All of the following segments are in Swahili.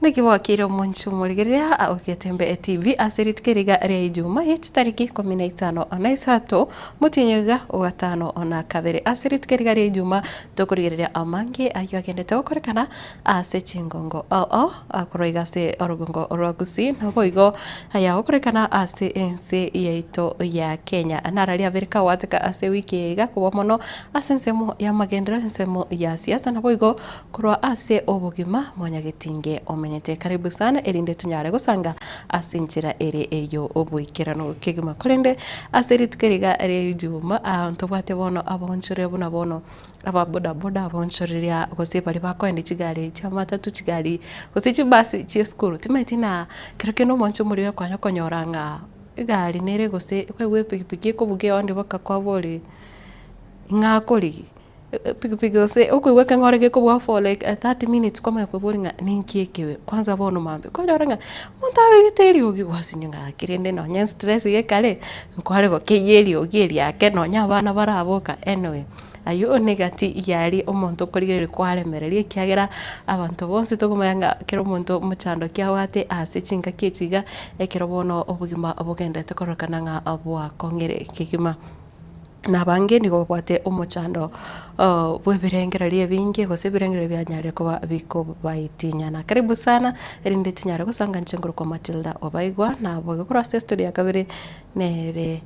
Nikiwakira munchu murigiria Getembe TV asirit kiriga ria Ijumaa tariki 15 ona isato mutinyega gatano ona kabere asirit kiriga ria Ijumaa tukurigiria amangi ayo agendete gukorekana ase chingongo akuroiga se orugongo rwa Kisii na boigo aya gukorekana ase ense yaito ya Kenya nararia Amerika wateka ase wiki iga kubo mono ase nsemo ya magendero nsemo ya siasa na boigo kurwa ase obugima monyagetinge menyete karibu sana erinde tunyare gusanga asinjira ere eyo obuikirano kigima kolende aserit keriga ere Ijumaa anto bwate bono abonchore buna bono ababoda boda abonchoreria gose bari bakoende kigari cya matatu kigari gose kibasi cya school timetina kirokeno moncho muri kwanya konyoranga igari nere gose kwegwe pikipiki ko buge onde bakakwa bori ngakori pikipiki ose ukuweka ngorege kubwa for like 30 minutes koma kuburinga ninkiyekewe kwanza bono mambe ko doranga muntabe giteri ogi gwasinyunga kirende no nya stress yekale nkware go keyeri ogeri yake no nya bana baraboka anyway ayo negati yari omonto korigere kwaremererie kiagera abantu bonse tugumanga kero omonto muchando kyawate ase chinga kichiga ekero bono obugima obugendete korokana nga abwa kongere kigima na bange nigo bwate umuchando bwebirengera rie bingi gose birengera byanyare kuba biko baitinyana karibu sana erinde tinyare gusanga nchenguru kwa Matildah Obaigwa na bwo kora story ya kabiri nere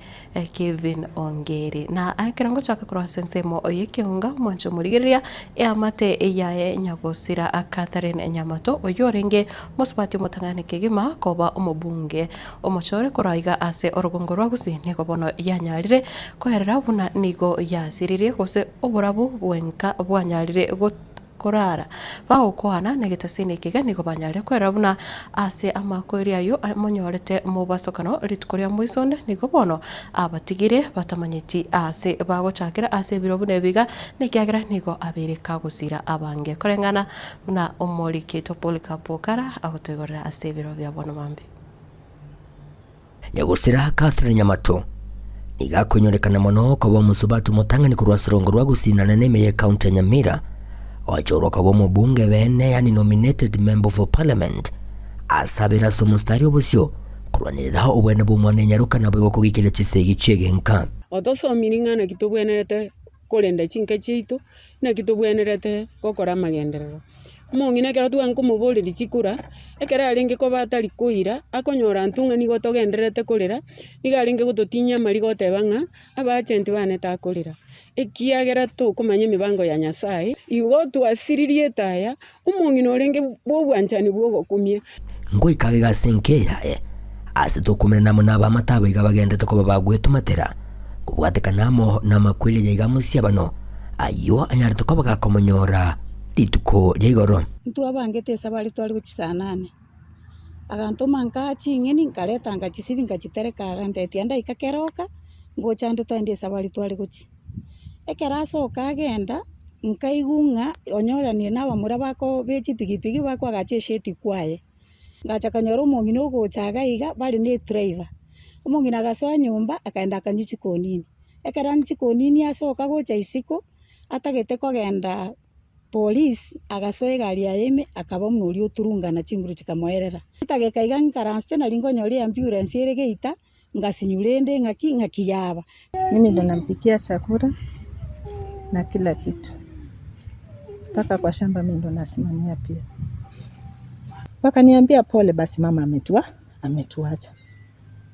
Kevin Ongeri na akirango chaka kora sensemo oyekiunga moncho murigiria amate eyaye nyagosira Catherine Nyamato oyorenge musbati mutangane kigima koba omubunge omochore koraiga ase orugongo rwa Kisii nigo bono yanyarire koherera buna nigo yasiririe gose oburabu bwenka bwanyarire korara baukwana negetasine kiga nigo banyarire koherera buna ase amakoiri ayo amonyorete mu basokano ritukoria muisonde nigo bono abatigire batamanyeti ase bagochakira ase birobu nebiga nekiagira nigo abereka gusira abange korengana na omoriki topolika pokara agotegorera ase biro bya bono mambi nyagusira Catherine Nyamato igakonyorekana mono kwa musubatu mutangani kurwa sorongo rwa Kisii na neme ya county ya Nyamira wachorwa kwa mubunge bene yani nominated member for parliament asabira somustari obusyo kurwanirira obwene bumwane nyaruka na bwo kugikira kisegi chegenka otoso miringana kitobwenerete kolenda chinka chitu na kitobwenerete kokora magenderero mongina kera tuan kumubolera chikura ekera alenge ko batali kuira akonyora ntunga nigo togenderete kolera nigalenge gutotinya mari gotebanga abagenti bane ta kolera ekiagera to kumanya mibango ya Nyasaye igo twasiririe taya umongina olenge bobwanchani bwo gokumia ngo ikage gasenke yae ase tokumena namo naba matabo igabagendete ko babagwetu matera kubwatekanamo na makwili ya igamusia bano ayo anyarito ko bagakomonyora lituko ligoro ntu abangete sabali twali kuchisanane aganto manka chingeni nkaleta ngachisibi ngachitereka agantete anda ikakeroka ngochande twende sabali twali kuchi ekeraso kagenda nkaigunga onyoranie na bamura bako bechi pigipigi bako agachesheti kwaye ngachakanyoro mongino gochaga iga bali ne driver umongina gaswa nyumba akaenda akanyichi konini ekeranchi konini asoka gocha isiko atagete kogenda police agasoe gari ya yeme akaba munuri oturungana chinguru chikamoerera itageka iga karanste na lingo nyori ambulance eregeita ngasinyurende ngakiyaba mimi ndo nampikia chakula na kila kitu paka kwa shamba mimi ndo nasimamia pia wakaniambia pole basi mama ametuacha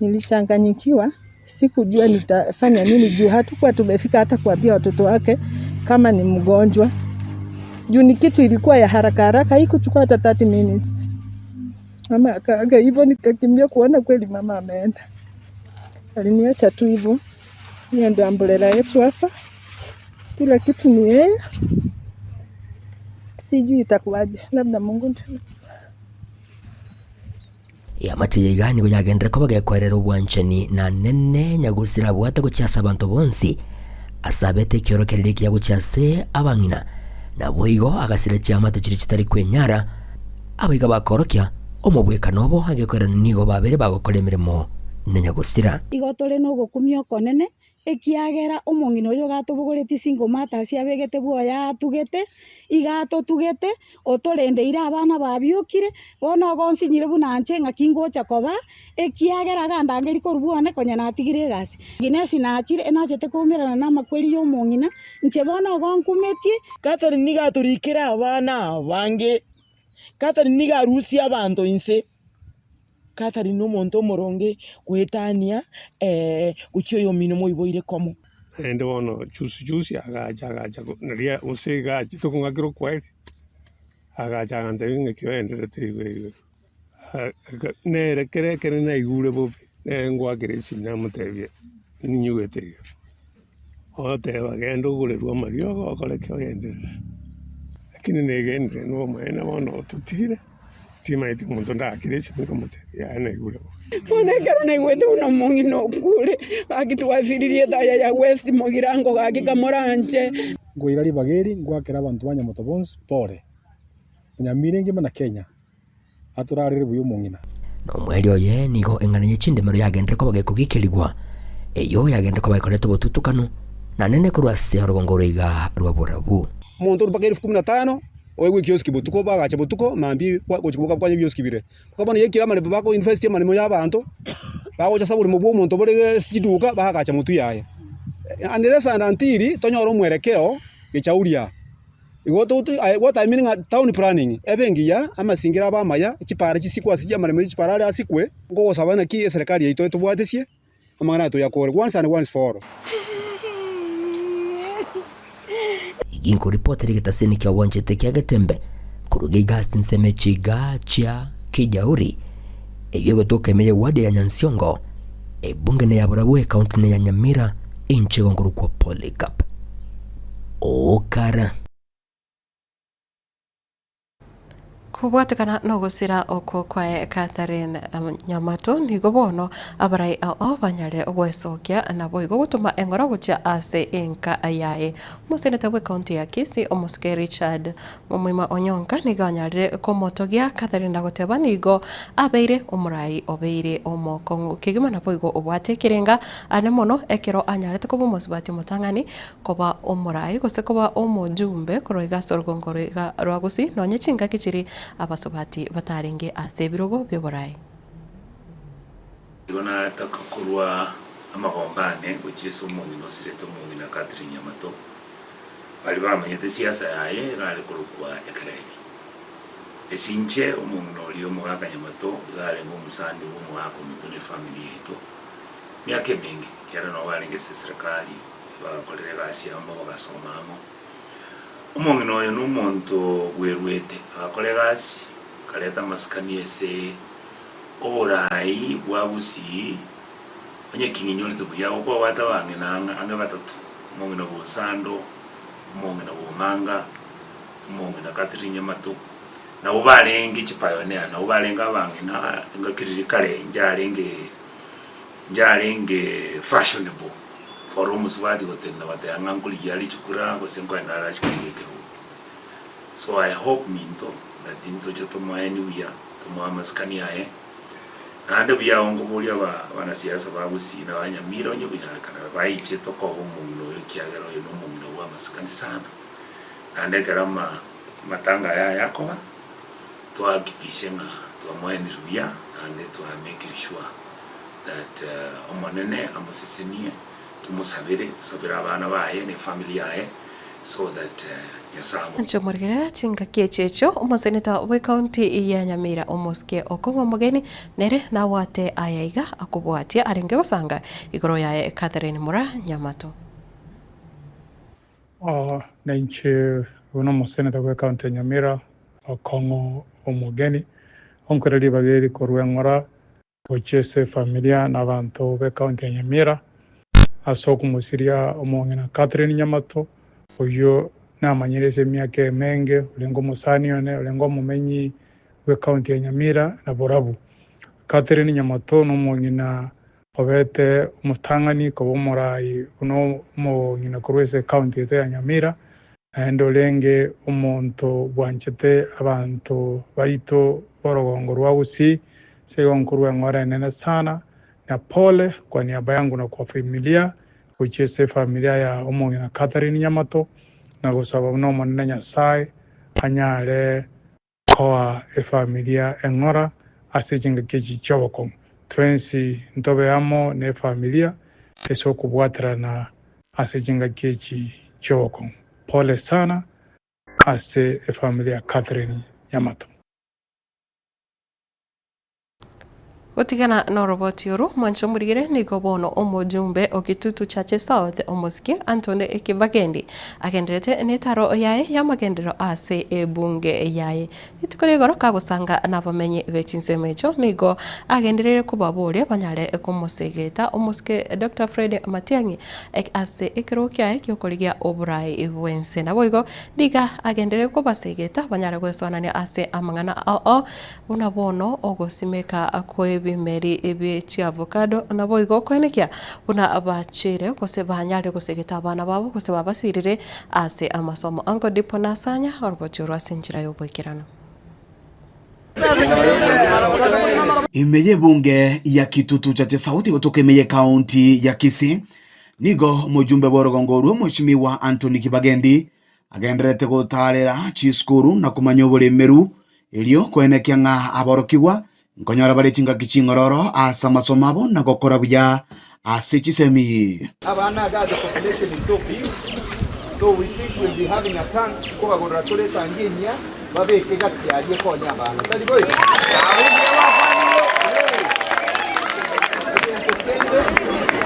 nilichanganyikiwa sikujua nitafanya nini juu hatukuwa tumefika hata kuambia watoto wake kama ni mgonjwa juu ni kitu ilikuwa ya haraka haraka haikuchukua hata 30 minutes mama akaaga hivyo nikakimbia kuona kweli mama ameenda aliniacha tu hivyo hiyo ndio ambulela yetu hapa kila kitu ni yeye sijui itakuwaje labda Mungu ndiye ya matiye gani kunyagendera ko bagakwerera ubwanchani na nene nyagusira bwate gucyasa abantu bonsi asabete kyorokerere kya gucyase abangina na boigo agasira cyamata kiri kitari kwenyara abiga bakorokya omubweka nobo hagekorana nigo babere bagokora emirimo na nyagusira igotore no gokumyo konene ekiagera omong'ina oyo gatobogoreti single matters abegete bwoya atugete igatotugete otorendeire abana babiokire bono ogonsinyire buna nche ng'aki ngocha koba ekiagera gandangeri korubwane konya natigire egasi ginesi nachire enachete koumerana na amakweri ya omong'ina nche bono ogonkumetie Catherine nigaturikira abana bange Catherine nigarusia abantu inse Catherine omonto omoronge gwetania guchio yo mino moiboire komo ende bono chusi agacha naria use gachi tokungakiro kweli agacha gante ngekyo enderete igwe nerekere na igure bobi ngwakire sina mutebye ninyugete oteba gendo gurerwa mario okoreke oyende lakini negende no maena bono tutire timaiti muntu ndakire sima komutebye ana igure onekero naigwete uno mong'ina okure agitwasiririe thaya ya West mogirango gakikamoranje ngoira ribageri ngwakera abantu banyamoto bonse pore Nyamira ngima na Kenya aturarire buyo mong'ina no mweri oye nigo eng'ananye chindemero yagendere ko bagekugikirigwa eyo yagendere ko baikoretwo botutukano na nene kurwase rugongo ruiga rwa burabu muntu rubageri 15 oegwe kioski botuko bagacha botuko mambi gochikubuka kwanye bioski bire bakabona yekira mane bako invest mane y'abantu bagocha saburi mu muntu bore siduka bagacha mutu yaye anderesa ndantiri tonyoro mwerekeo gechauria what I mean town planning ebengiya amasingira abamaya chipara chisikwa sija mane chipara ya sikwe ngo sabana ki serikali yaito tubwatesie amana to yakore once and once for inko reporter gitaseni kya wanjete kya Getembe kuruge Gastin Semechiga chia kijauri ebyo gotoka meye wade ya Nyansiongo ebunge ne yaburabu county ne ya Nyamira inche gonguru kwa Polycarp okara kubwatikana no gusira oko kwa Catherine Nyamato nigo bono abarai ao banyare ogwesokia na boigo gutuma engora gucha ase enka ayaye museneta we county ya Kisii omuske Richard mumwima onyonka niganyare komotogia Catherine nagoteba nigo abeire omurai obeire omoko kigima na boigo obwate kirenga ane mono ekero anyare tukobo musubati mutangani koba omurai gose koba omojumbe koroiga sorgongorega rwagusi nonye chinga kichiri abasobati bataringe ase birogo byoborai igona takakurwa amagombane gucheso mungino sireto mungina Catherine Nyamato bali bamenyete siasa yaye gale kurukwa ekreni esinche omungino liyo mugaga Nyamato gale ngomusandi wo mwako mitune family yetu myake mingi kyara no balenge serikali bakolere gasi amo bagasomamo omong'ina oyo n'omonto gwerwete akolegasi kaleta masikani ese oborai bwa Gusii onye kinginyolete buya obo bata bange nanga anga batatu omong'ina bosando omong'ina bomanga omong'ina Catherine Nyamato na obalenge chipayonea na obalenga bange na ngakiriri kale njalenge fashionable for omusubati gotenda batanga nkuli yali chukura gosenko endara chikirikero so I hope minto that into jotomo anywhere tomo amaskani aye ande bya ongo buli aba siasa ba Gusii na Nyamira onye binyalekana baiche toko omungino yokiagero yo nomungino wa maskani sana ande karama matanga yakoba tuhakikishe nga tuamwenirubia ande make sure that omonene amusisenie tumusabire tusabira abana baye ne family yaye so that yasamu nchomorgera chinga kiechecho omoseneta we county ya Nyamira omoske okogwa mogeni nere na wate ayaiga akubwatia arenge gusanga igoro yaye Catherine Mura Nyamato nanche uno moseneta we county Nyamira okongo omogeni onkoreri bageri korwengora gochese familia na bantu be county Nyamira asoko musiria omong'ina Catherine Nyamato oyo namanyirese myake menge ulengo musanione ulengo mumenyi we county ya Nyamira na Borabu Catherine Nyamato n'omong'ina obete mutangani ko bomorai uno mong'ina kurwese county ya Nyamira endolenge omonto bwanchete abantu baito borogongo rwa Gusii segonkurwe ngora nene sana na pole kwa niaba yangu na kwa familia gochese familia ya omong'ina Catherine Nyamato na gusaba buna omonene Nyasaye anyare koa efamilia eng'ora ase chingaki echi chia obokong'u twensi ntobeamo na efamilia ase okobwaterana ase chingaki echi chia obokong'u. Pole sana ase efamilia Catherine Nyamato. Gutigana na roboti oru mwancho murigire niko bono omujumbe okitutu chache south omoskie Antone Kibagendi agenderete netaro yae yamagendero ase ebunge yaye itikore goro kagusanga nabamenye bechinsemecho nigo agenderere kubaboria banyare kumosegeta omoskie Dr. Fred Matiang'i ase ekirokia kyokorigia oburai bwense naboigo diga agenderere kubasegeta banyare gwesonania ase amangana una bono ogosimeka akwe bimeri ebe chi avocado na boigo kwenekia una abachire kose banyare gusegeta abana babo kose babasirire ase amasomo ango dipo nasanya orbochoro asinjira yobwekirano. Imeye bunge ya kitutu chache sauti kutoka imeye kaunti ya Kisii nigo mujumbe borogongoru mheshimiwa Antony Kibagendi agenderete gutarira chiskuru na kumanya uburemeru ilio kwenekia nga aborokigwa nkonyora bari chingaki chingororo asa masomo abo na gokora buya ase chisemi. Abana ga the population is so big, so we think we'll be having a tank kuba gorora tole tanginia babeke gati aliye konya abana tadi boy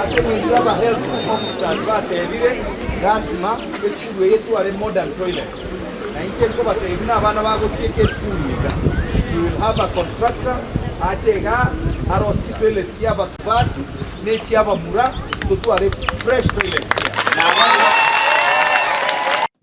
ase mwinjaba health officers batebire lazima esukuru yetu are modern toilet na inche ko batebina abana bagosieke esukuru yiga. We will have a contractor achega arosi toilet yaba subati neti yaba mura tutuare fresh toilet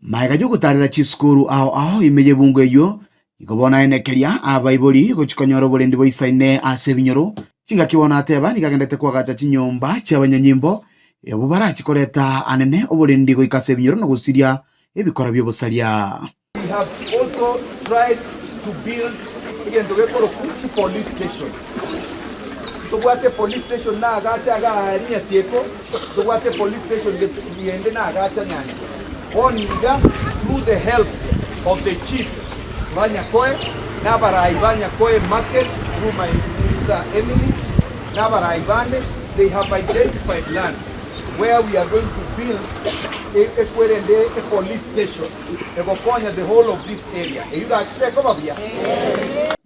maiga jugutarira chiskuru ao imeye bunge yo igobona enekeria abaibori gochikonyoro borendi boisaine ase binyoro chingakibona ateba nikagendete kwagacha chinyomba cy'abanyanyimbo ebo barachikoreta anene oborendi goikase binyoro no gusiria ebikora byobusaria. We have also tried to build again the Wekoro Kuchi police station. Tugwate police station na agacha agaharinya tieko tugwate police station yende na agacha nyanya oniga through the help of the chief Banyakoe na Banyakoe market through my sister Emily na Baraibane. They have identified land where we are going to build a police station the whole of this area.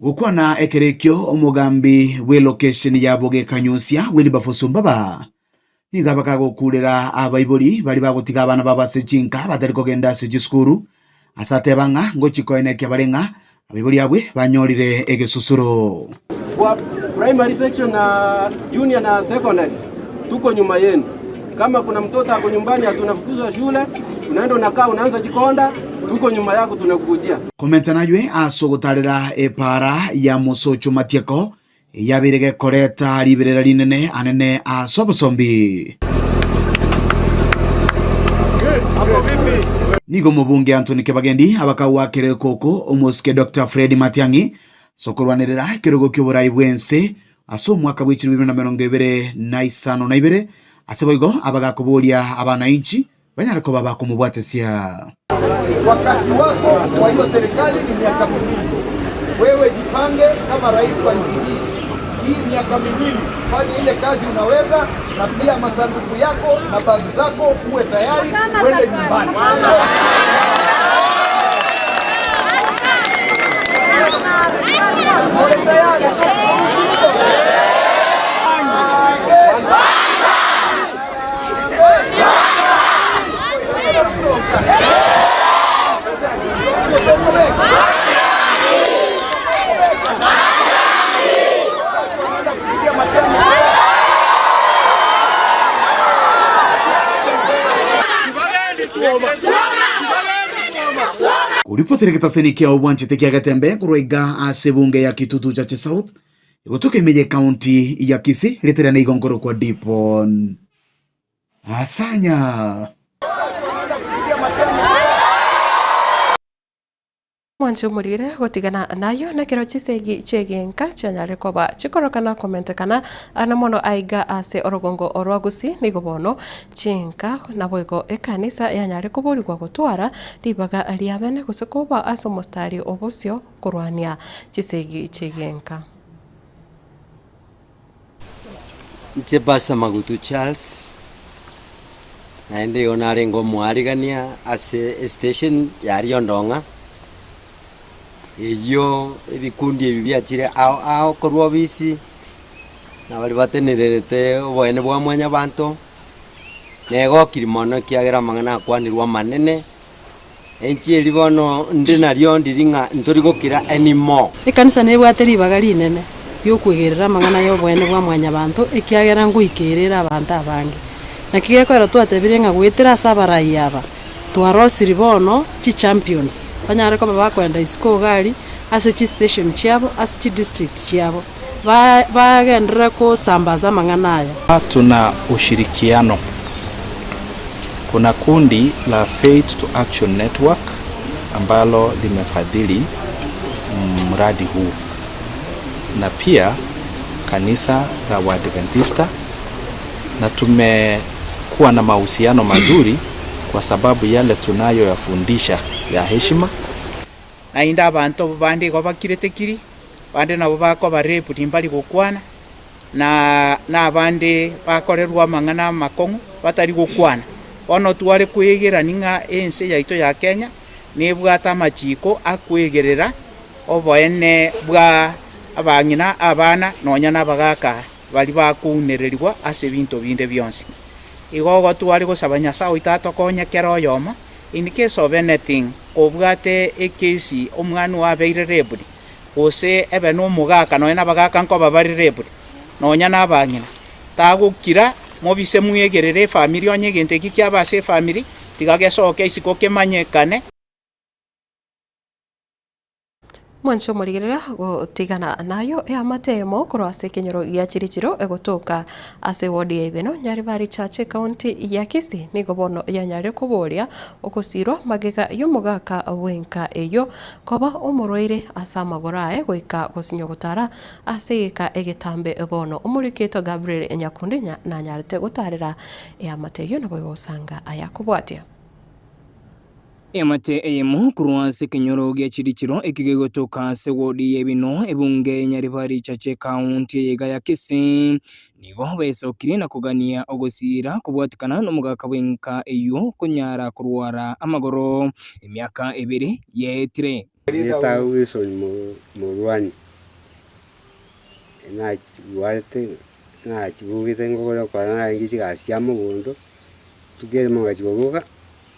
Gukwana ekerekyo omugambi we location ya Boge Kanyusia wili bafosumbaba niga bakagokurira abaibori bali bagotiga abana babase chinka batari kogenda se jiskuru asate banga ngochikoene kya barenga abaibori abwe banyorire egesusuro kwa primary section na junior na secondary tuko nyuma yenu. Kama kuna mtoto ako nyumbani atunafukuzwa shule unaenda unakaa unaanza jikonda tuko nyuma yako tunakujia. Komenta najwe asogotarira epara ya musocho matieko yabirege koreta liberera linene anene asobosombi. Nigo mubunge Antony Kibagendi abakawa kere koko omoske Dr. Fred Matiang'i sokorwanirira kirogo ky'oburai bwense aso mwaka w'ikiri 2022 na ibere aseboigo abagakuburia abananchi banyarako baba kumubwatesia. Wakati wako kwa hiyo serikali ni miaka miwili. Wewe jipange kama rais wa nchi hii miaka miwili fanye ile kazi unaweza, na pia masanduku yako na bagi zako uwe tayari uende nyumbani. Kuripotire kitasenikia obwanchete kia Getembe kuroiga ase bunge ya kitutu chache south igotoka imeye county ya Kisii letera na igongoro kwa dipon asanya Mwancho murire gotigana nayo na kiro chisegi chegenka chanyare koba chikorokana komentekana ana mono aiga ase orogongo orwagusi nigobono chinka na boigo ekanisa yanyare kuburirwa gutwara ribaga aliabene gusekoba aso mostari obusyo kurwania chisegi chegenka. Nche Pastor Magutu Charles naende onare ngo mwarigania ase station yari ondonga iyo ebikundi ebi byakire ao korwa bisi na bali batenererete oboene bwa mwanya bantu nego kirimono kiagera mangana kwanirwa manene enchi elibono ndi naryo ndiringa ntorigokira anymore ekanisa nebwateri bagali nene yokwegerera mangana yoboene bwa mwanya bantu ekiagera nguikirira abantu abange nakigekora twatebire nga gwetera sabarai aba twarosiri bono chi champions banyare ko bakwenda isiko gali ase chi station chiabo ase chi district chiabo bagendera ko sambaza mangana aya. Tuna ushirikiano. Kuna kundi la Faith to Action Network ambalo limefadhili mradi huu na pia kanisa la Waadventista, na tumekuwa na mahusiano mazuri kwa sababu yale tunayo yafundisha ya heshima. Ainda abantu bandi ko bakiretekiri bandi nabo bako barepu timbali gukwana na abandi bakorerwa mangana makongo batari gukwana ono tware kwegera ninga ense yaito ya Kenya nebwata machiko akwegerera oboene bwa abangina abana nonya nabagaka bali bakunererirwa ase bintu binde byonsi igogo twari gusaba Nyasaye itato konya kero yoma in case of anything obwate ekesi omwana wa beire reburi ose ebe no mugaka nonya nabagaka nko babari reburi nonya nabangina tagukira mobise mwegerere family onye gente kikyabase family tigagesoke isiko kemanyekane. Mwancho murigerera gutigana nayo ya matemo kurwase kinyoro ya chirichiro egotoka ase wodi ya ibeno nyari bari chache county ya Kisii nigobono ya nyari kuboria okosiro magega yomugaka wenka eyo koba omoroire asa magorae goika gosinyo gutara ase ika egetambe ebono omuriketo Gabriel Nyakundi na nyarite gutarira ya mateyo nabo yosanga ayakubwatia. Emate eyemo kurwase kinyoro gya chirichiro ekigegotoka se wodi yebino ebunge nyaribari chache county ya Kisii nigo besokire na kugania ogosira kubwatikana n'omugaka wenka eyo kunyara kurwara amagoro emyaka ebere yetire Eta Wilson Murwani na chiwarte na chibugite ngoro kwana ngichi gasiamo gondo tugere monga chiboga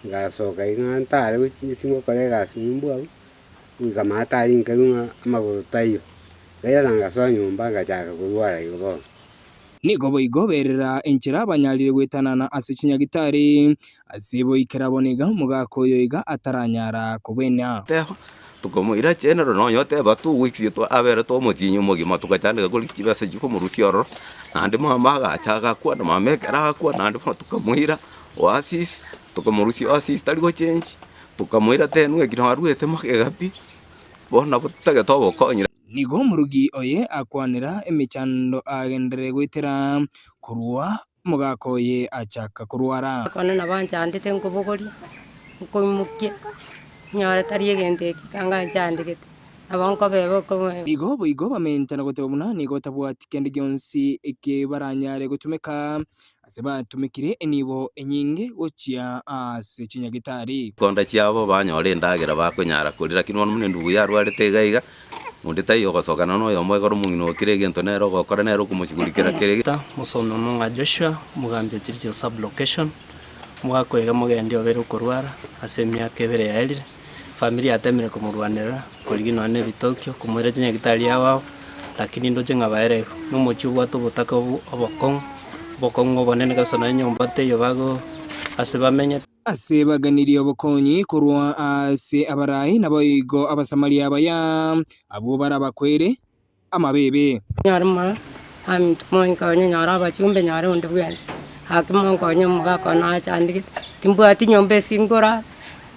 ngasoka ingantare wisingo kolega simbwa ngamata linkalunga amagoro tayo gaya nanga nyumba ngachaka kurwara igo nigo igoberera enchira abanyalire gwetanana ase chinyagitari asibo ikerabonega mugako yoiga ataranyara kubena tukomuira general no yote ba 2 weeks to abere to mutinyu mugima tukacandika kuri kibase giko mu rusioro nandi mama gachaga kwa na mamekera kwa nandi tukamuira oasis tukamurusi oasis tari go change tukamuira tenwe kinarwete makegapi bona butage to bokonyira nigo murugi oye akwanira emichando agendere gwitera kurwa mugako ye achaka kurwara kone nabanchandite ngobogori nkomukie nyara tari egente kanga chandikete abanko bebo ko igo bamenta nagotebuna nigo tabwati kende gyonsi eke baranyare gutumeka aseba tumikire enibo enyinge gochia ase chinyagitari konda chiabo banyore ndagera bakunyara kurira kinwa munene ndugu yarwarete gaiga mundi tayo gosokana no yomwe goro mungino kirege ntonero gokora nero kumushigurikira kirege musono munga Joshua mugambye chiricho sub location mwako yega mugende obere kurwara ase myaka ebere yaelire familia atemere kumurwanira kuligino ane bitokyo kumwera chinyagitari yawo lakini ndoje ngabaere n'umuchi bwato butaka obokong bokongo bonene kabisa na nyumba teyo bago ase bamenye ase baganiriye obokonyi kurwa ase abarai naboigo abasamaria baya abo barabakwere amabebe nyarma am tumonka nyara bachumbe nyara unde bwensi hakimonko nyumugako na chandike timbwati nyombe singora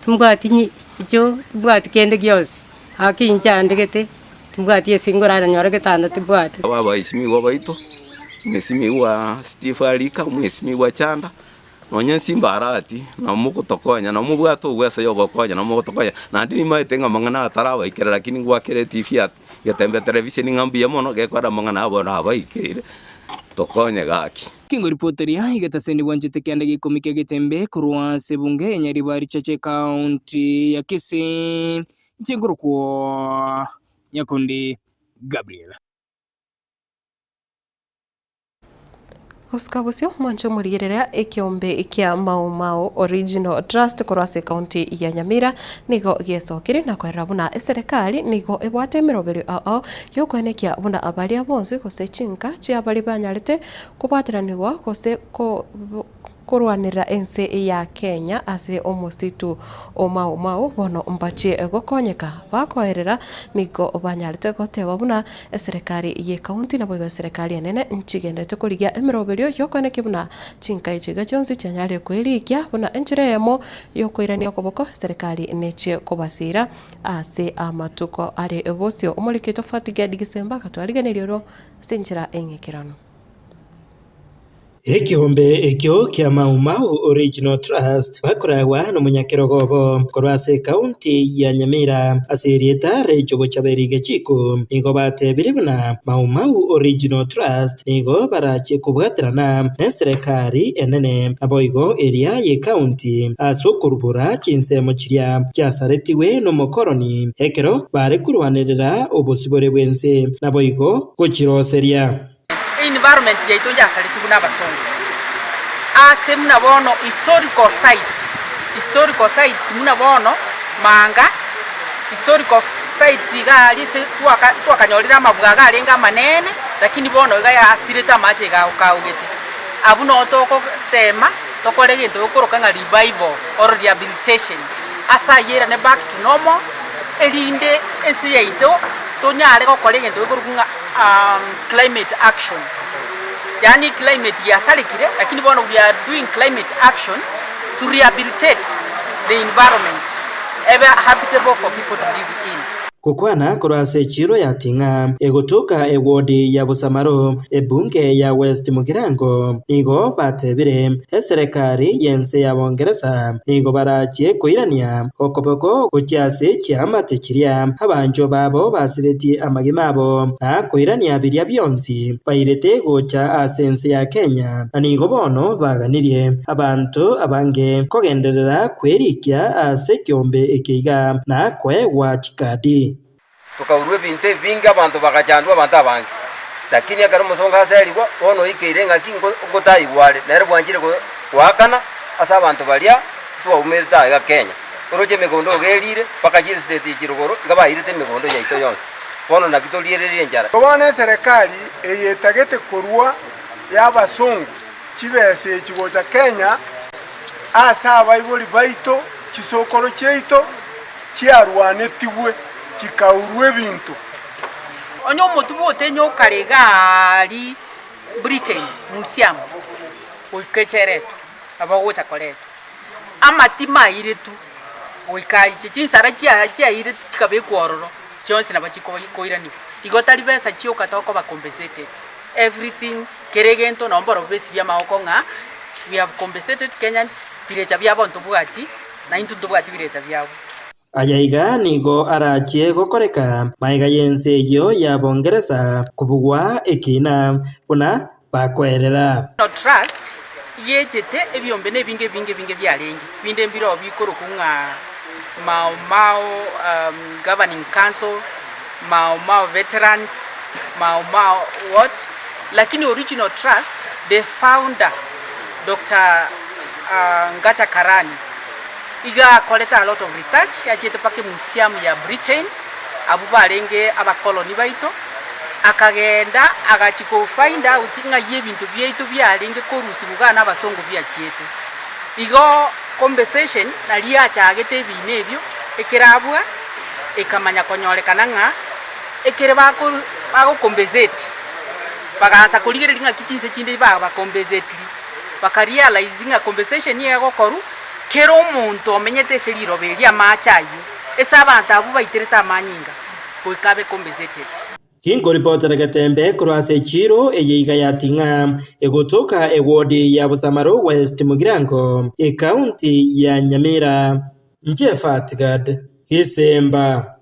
timbwati icho timbwati kende gyose akinjandegete tibwati esingora nyore getanda tibwati baba isimiwa baito nesimiwa Steve Alika mwesimiwa chanda nonye simbarati na muko tokonya na mubwato gwesa yogo konya na muko tokonya na ndini maitenga mangana atarawa ikera lakini gwakere TV at Getembe Television ngambia mono gekora mangana abona abaikire tokonya gaki kingo ripoteria igetaseni wanjite kyanda gikomike Getembe kurwa sebunge Nyaribari chache county ya Kisii chinguru kwa Nyakundi Gabriel Kuskabusio mwancho murigerera ekiombe ikia Mau Original Trust kurase county ya Nyamira nigo giesokire na kwerera buna serikali nigo ebwate miroberi ao yokwenekia buna abaria bonse gose chinka chia bali banyarete kubatiranirwa gose kurwanira ense ya Kenya ase omusitu o Mau bono mbachie gokonyeka bakoerera nigo banyarete goteba buna serikali ye county na bwo serikali enene nchigendete kurigia emiroberio yokoneke buna chinka ichiga chonsi chanyare kwirikia buna enchiremo yokoirania koboko serikali neche kobasira ase amatuko are ebosio omurikito fatiga digisemba katwariganiriro sinchira engekirano Ekiombe ekyo kia Mau Original Trust bakoragwa no munyakirogobo korwase county ya Nyamira asirieta recho chaberige chiko nigo batebire buna Mau Original Trust nigo barache kubwatirana na serikali enene aboigo area ye county asokurubura chinsemo chiria cyasaretiwe no mokoroni ekero bare kurwanirira obosibore bwense naboigo kuchiroseria environment yaito jasariti kuna basongo ase muna bono historical sites muna bono manga historical sites igali se twakanyolira mabuga alenga manene lakini bono iga asireta mache ga kaugete abuno toko tema tokore gento okoroka revival or rehabilitation asa yera ne back to normal elinde ensi yaito tonyare gokore gento okoroka climate action. Yani climate yasalikire lakini bono we are doing climate action to rehabilitate the environment ever habitable for people to live in. Kukwana kurase chiro ya tinga egotoka ewodi ya Busamaro ebunge ya West Mugirango nigo batebire serikali yense ya Bongereza nigo barachie koirania okoboko kuchase chiamate chiria abanjo babo basireti amagimabo na koirania biria byonsi bairete gocha asense ya Kenya na nigo bono baganirie abantu abange kogenderera kwerikia ase kiombe ekiga na kwegwa chikadi tukaurwe binte vinga abantu bakachandwa abantu abangi lakini akaro musonga aserigwa ono ikirenga kingo ngotai wale nere bwanjire kwakana asa abantu balia tuumerita ga Kenya oroje megondo gerire paka ji state jirugoro ngaba irite megondo yaito yonse bono nakitolierere njara tobone serikali eyetagete korwa y'abasongo kibese kigocha Kenya asa abayiboli baito kisokoro cheito chiarwanetiwe chikaurwe bintu onyo mutubo tenyo karegali Britain musiam uikecheretu abagocha koretu amatima iretu uikai chinsara chia iretu kabe kwororo chonse na bachiko koirani igotari besa chio katoko ba compensated everything keregento nomboro besi bya maokonga we have compensated Kenyans birecha bya bonto bwati na intu bwati birecha byabo ayaiga nigo arachie gokoreka maiga yense yo ya Bongereza kubugwa ekina buna bakwerera no trust yechete ebyombe ne binge byalengi binde mbiro bikoro kunga Mau governing council Mau veterans Mau what lakini original trust the founder Dr. Ngacha Karani iga koleta a lot of research yachete pake museum ya Britain abubarenge abakoloni baito akagenda agachiko find out nga yebintu byaitu byalenge korusi bugana abasongo byachete igo compensation nali achagete binebyo ekirabwa ekamanya konyorekana nga ekere bako compensate bagasa kuligere nga kichinse chinde ba compensate bakarealize nga compensation ye gokoru kero umuntu omenyete seriro beria machayo esa abantu abo baitireta amanyinga goikabe compensated. Kingo ripota Getembe kurase echiro eyeiga yatinga egotoka ewodi ya Busamaro West Mugirango county ya Nyamira. Njefatgad Hisemba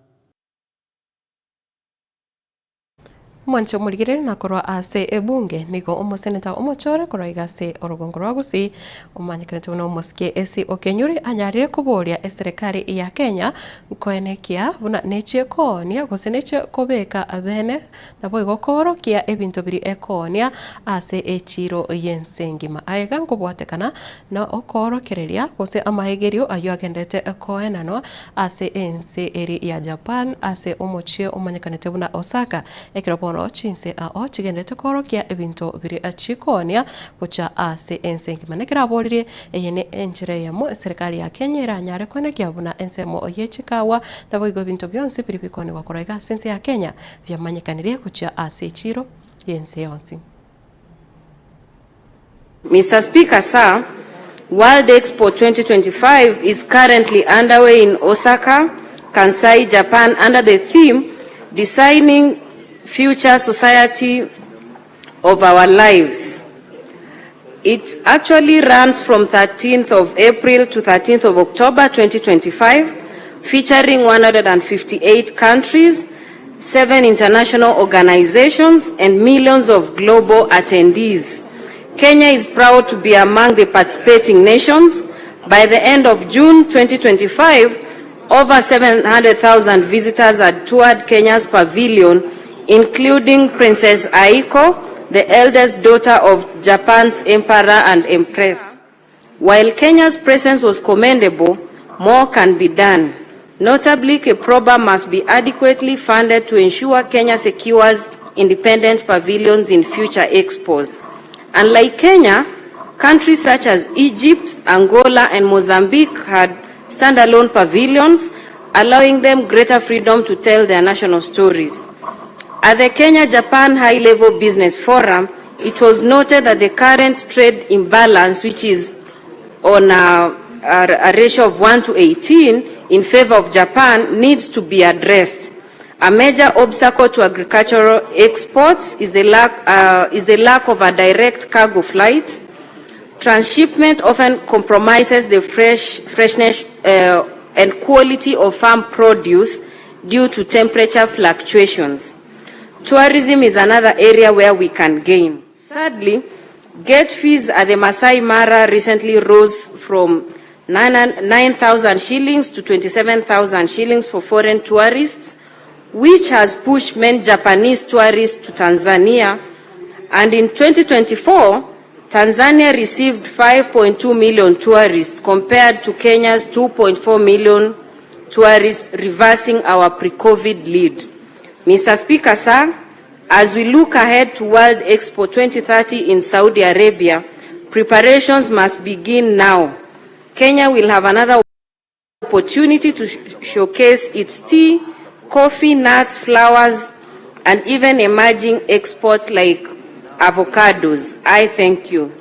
Mwancho murigire na korwa ase ebunge nigo omoseneta omochore korwa igase orogongo rwa Gusii umanyikirete buna omosike esi okenyuri anyarire kuboria eserikali ya Kenya koenekia buna neche konia gose neche kobeka abene nabo igokorokia ebinto biri ekonia ase echiro yensengima aiga ngobwatekana na okorokereria gose amahegerio ayo agendete koenano ase ense eri ya Japan ase omochie omanyikanete buna Osaka ekirapo chinse ao chigendete korokia ebinto biri achikonia kucha ase ensengima nekiraborire eyene enchire yamo serikali ya Kenya iranyare konekia buna ensemo yechikawa nabo igo binto byonse biri bikone gwakoraiga sense ya Kenya byamanyikanire kucha ase chiro yense yonsi. Mr. Speaker, sir, World Expo 2025 is currently underway in Osaka, Kansai, Japan under the theme Designing Future Society of Our Lives. It actually runs from 13th of April to 13th of October 2025, featuring 158 countries, 7 international organizations, and millions of global attendees. Kenya is proud to be among the participating nations. By the end of June 2025, over 700,000 visitors had toured Kenya's pavilion, including Princess Aiko, the eldest daughter of Japan's Emperor and Empress. While Kenya's presence was commendable, more can be done. Notably, Keproba must be adequately funded to ensure Kenya secures independent pavilions in future expos. Unlike Kenya, countries such as Egypt, Angola, and Mozambique had standalone pavilions, allowing them greater freedom to tell their national stories. At the Kenya-Japan High-Level Business Forum, it was noted that the current trade imbalance, which is on a ratio of 1 to 18 in favor of Japan, needs to be addressed. A major obstacle to agricultural exports is the lack of a direct cargo flight. Transshipment often compromises the freshness and quality of farm produce due to temperature fluctuations. Tourism is another area where we can gain. Sadly, gate fees at the Masai Mara recently rose from 9,000 shillings to 27,000 shillings for foreign tourists, which has pushed many Japanese tourists to Tanzania. And in 2024, Tanzania received 5.2 million tourists compared to Kenya's 2.4 million tourists, reversing our pre-COVID lead. Mr. Speaker, sir, as we look ahead to World Expo 2030 in Saudi Arabia, preparations must begin now. Kenya will have another opportunity to showcase its tea, coffee, nuts, flowers, and even emerging exports like avocados. I thank you.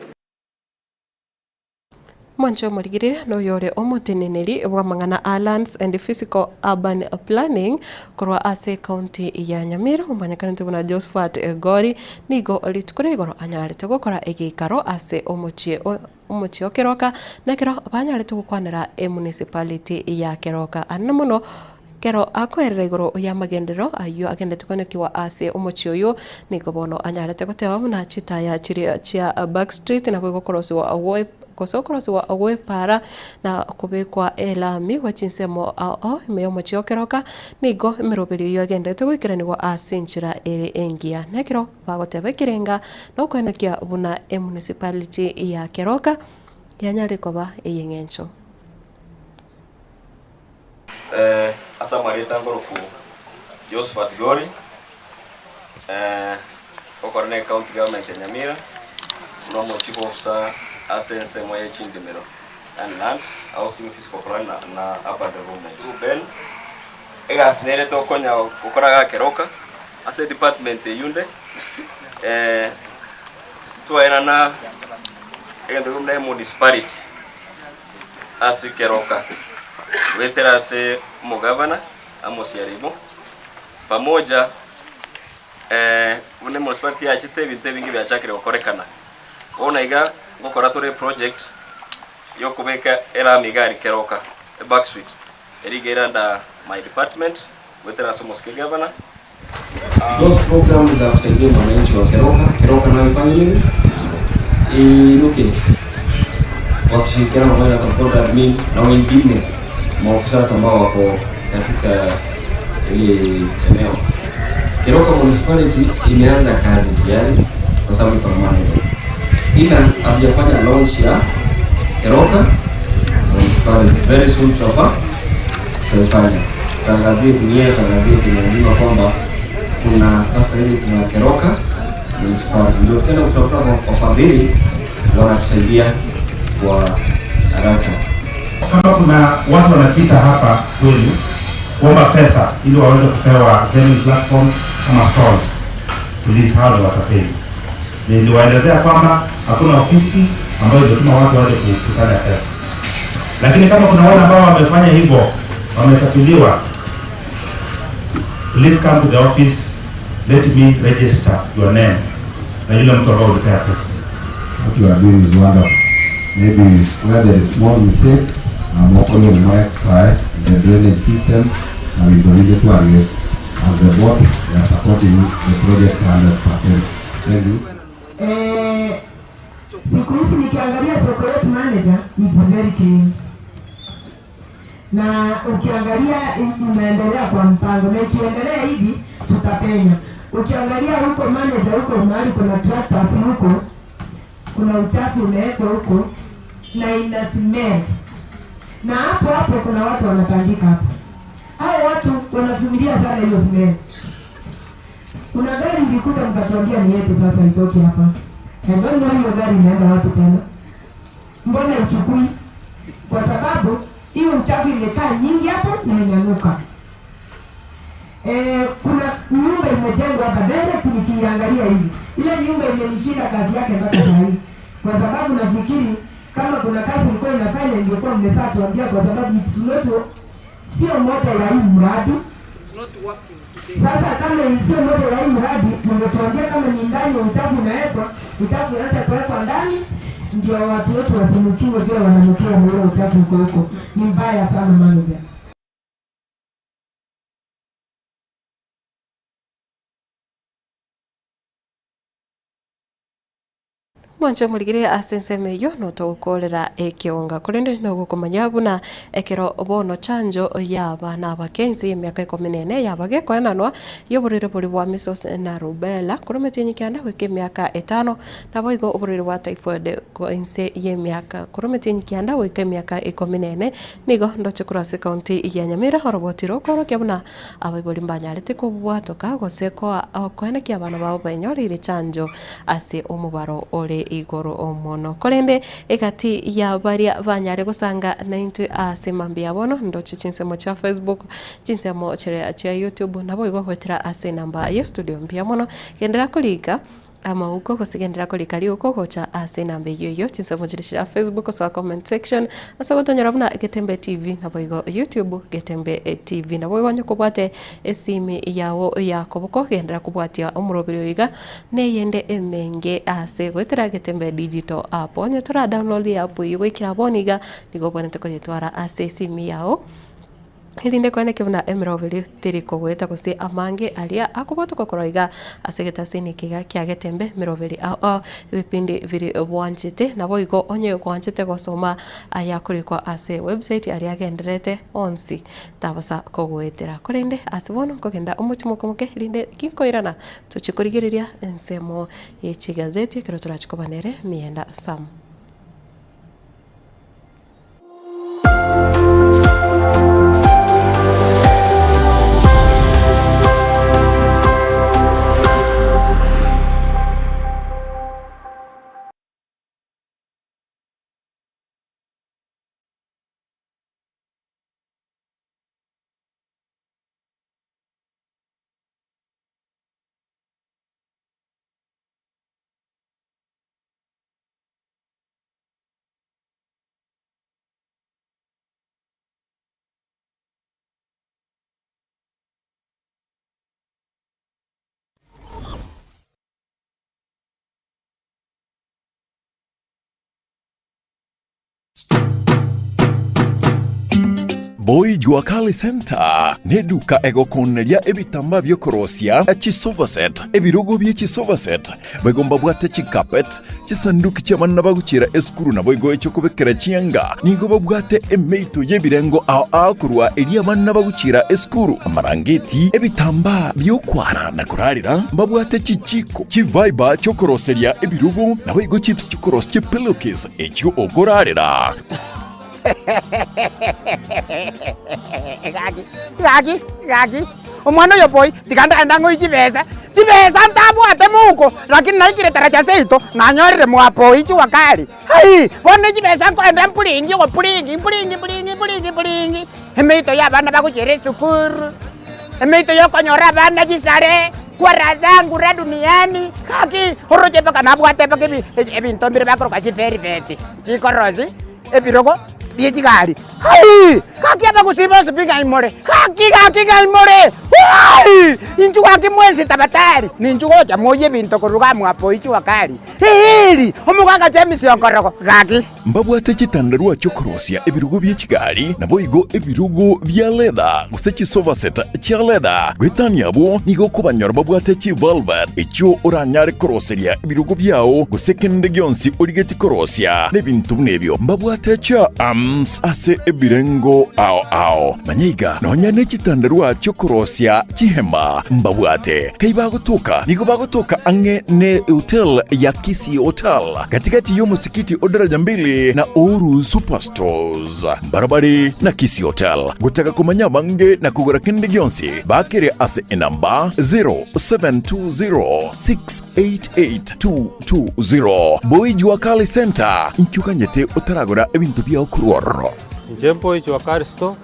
Mwancho murigirire no yore omutineneri bwa mangana lands and physical urban planning korwa ase county ya Nyamira umanyakana buna Josephat Gori nigo litukuregoro anyarete gukora egikaro ase omuchie okeroka nakero banyarete gukwanira municipality ya Keroka anamuno kero akoerera igoro ya magendero ayo agendete konekiwa ase omochi oyo nigobono anyarete goteba buna chitaya chiri chia back street na gukoroso awoy kosokoroso awoy para na kubekwa elami wachinsemo meyo mochi okeroka nigo miroberi yo agendete gwikiranirwa ase nchira ere engia nekero bagoteba kirenga no konekia buna municipality ya Keroka yanyarikoba eyengencho. Asa marita ngoroku Josephat Gori okorne county government ya Nyamira no mo chief officer asense moye chindimero and land housing fiscal plan na urban development Ruben egasnere to konya ukoraga Keroka ase department yunde to na egendo municipality ase Keroka wetera se mugavana amosiarimo pamoja une municipality ya Chite binte bingi byachakire gukorekana ona iga gukora tore project yo kubeka era migari keroka back street erigera nda my department wetera se mosque governor. Those programs za kusaidia wananchi wa Keroka na ifanye nini? Inuke wakishirikiana pamoja na support admin na wengine maofisa ambao wako katika ile eneo. Keroka municipality imeanza kazi tayari kwa sababu iko manager, ila hajafanya launch ya Keroka municipality. Very soon tutafanya tangazie dunia, tangazie kinazima kwamba kuna sasa hivi tuna Keroka municipality, ndio tena kutafuta wafadhili wanatusaidia kwa haraka. Kama kuna watu wanapita hapa kweli kuomba pesa ili waweze kupewa vending platforms ama stalls, please hao watapeli. Niliwaelezea kwamba hakuna ofisi ambayo inatuma watu waje kukusanya pesa, lakini kama kuna wale ambao wamefanya hivyo wametatuliwa, please come to the office, let me register your name na yule mtu ambao ulipea pesa. What you are doing is wonderful. Maybe where there is small mistake, hopefully we will rectify the drainage system and we believe it will get. As the board, we are supporting the project 100%. Thank you. Siku hizi nikiangalia soko letu manager, it's very clean. Na ukiangalia inaendelea kwa mpango, na ikiendelea hivi tutapenya. Ukiangalia huko manager, huko mahali kuna tractors huko, kuna uchafu umewekwa huko na ina smell. Na hapo kuna watu wanatandika hapo. Hao watu wanavumilia sana hiyo smell. Kuna gari ilikuja mkatuambia ni yetu sasa itoke hapa. Mbona hiyo gari inaenda wapi tena? Mbona ichukui? Kwa sababu hiyo uchafu imekaa nyingi hapo na inanuka. Kuna nyumba imejengwa hapa direct nikiangalia hivi. Ile nyumba imenishinda kazi yake mpaka sasa hivi. Kwa sababu nafikiri kama kuna kazi ilikuwa inafanya ingekuwa mmesaa tuambia, kwa sababu it's not sio moja ya hii mradi. Sasa kama sio moja ya hii mradi, mngetuambia kama ni ndani uchafu unawekwa, uchafu unaanza kuwekwa ndani, ndio watu wetu wasinukiwe vile wananukiwa na ule uchafu huko. Ni mbaya sana manager. Mwancho muligire asenseme yo no to gukorera ekionga kurende no gukumanya buna ekero bono chanjo ya bana bakenzi emyaka 14 yabage kwananwa yoburire buri bwa measles na rubella kurumetinyi kyanda wike myaka 5 na boigo oburire bwa typhoid ko inse ye myaka kurumetinyi kyanda wike myaka 14 nigo ndoche kurase county ya Nyamira horobotiro koro kyabuna abaiboli mbanyarete ko bwatoka goseko akwene kyabana babo benyorire chanjo ase omubaro ore igoro omono korende ekati ya baria banyare gusanga naintu asemambia bono ndoche chinsemo cha Facebook chinsemo cha YouTube nabo igogwetera ase namba ya studio mbia mono gendera kulika ama uko kusigendera kulikali uko kocha ase nambe yoyo chinsemo cha Facebook so comment section asa gutonyera buna Getembe TV nabo igo YouTube Getembe TV nabo iwanyo kubwate esimi yawo yakobuko gendera kubwatia omurobiri yiga neyende emenge ase gwetera Getembe digital app onye tora download app yigwikira boniga nigo bwanete ko yetwara ase esimi yawo Hilinde kwa neke buna emerobili tiriko gweta kusi amange alia akubatu kwa koroiga asegeta sini kiga kia Getembe merobili vipindi viri wanchite na boigo onye wanchite gosoma ayakuri kwa ase website alia genderete onsi tabasa kogwetera korende asibono kogenda umuchimo komuke hilinde kinkoirana tuchikurigiriria ensemo yechigazeti kero turachikobanere mienda sam Obaigwa Kali Center neduka egokoneria ebitamba byokorosia chisovaset ebirogo bye chisovaset bagomba bwate chikapet chisanduki cy'abana bagukira eskuru na boigo echo kubekera chianga nigo babwate emeito yebirengo ao kurwa eri abana bagukira eskuru amarangeti ebitamba byokwara na kurarira babwate chichiko chiviber chokoroseria ebirogo na boigo chips chokoros chipillows echo okorarira Gagi. Umwana yo boy tikanda ngo ichibeza ntabwate muko lakini naikire taracha seito nganyorere mwapo ichi wakali hai bone chibeza kwenda mpulingi go pulingi emeito ya bana bakuchere sukuru emeito yo konyora bana chisare kwa razangu ra duniani kaki horoje baka nabwate baka ebinto mbire bakoro kwa chiferi veti chikorozi ebirogo Biechigari. Hai! Kaki apa kusiba sepinga imore. Kaki imore. Hai! Inchu kaki mwenzi tabatari. Ninchu goja moye binto kuruga mwapo ichi wakali. Hili, omuganga James yokoroko. Kaki. Mbabwate chitandarua chokorosia ebirugo biechigari na boigo ebirugo bya leather. Gusechi sofa set cha leather. Gwetania bo nigo kubanyora babwate chi velvet. Echo oranyare koroseria ebirugo byao gusekende gyonsi origeti korosia. Nebintu nebyo. Mbabwate cha ase ebirengo ao manyiga nonya nechitandarua chokorosia chihema mbabwate kaibagotoka nigo bagotoka ange ne hotel ya Kisii Hotel katikati yo musikiti odaraja mbili na Oru Superstores barabari na Kisii Hotel gutaka kumanya bange na kugura kende gyonsi bakire ase enamba 0720688220 Obaigwa Kali Center inkyukanyete otaragora ebintu bya kurworo Njempo ichi wakaristo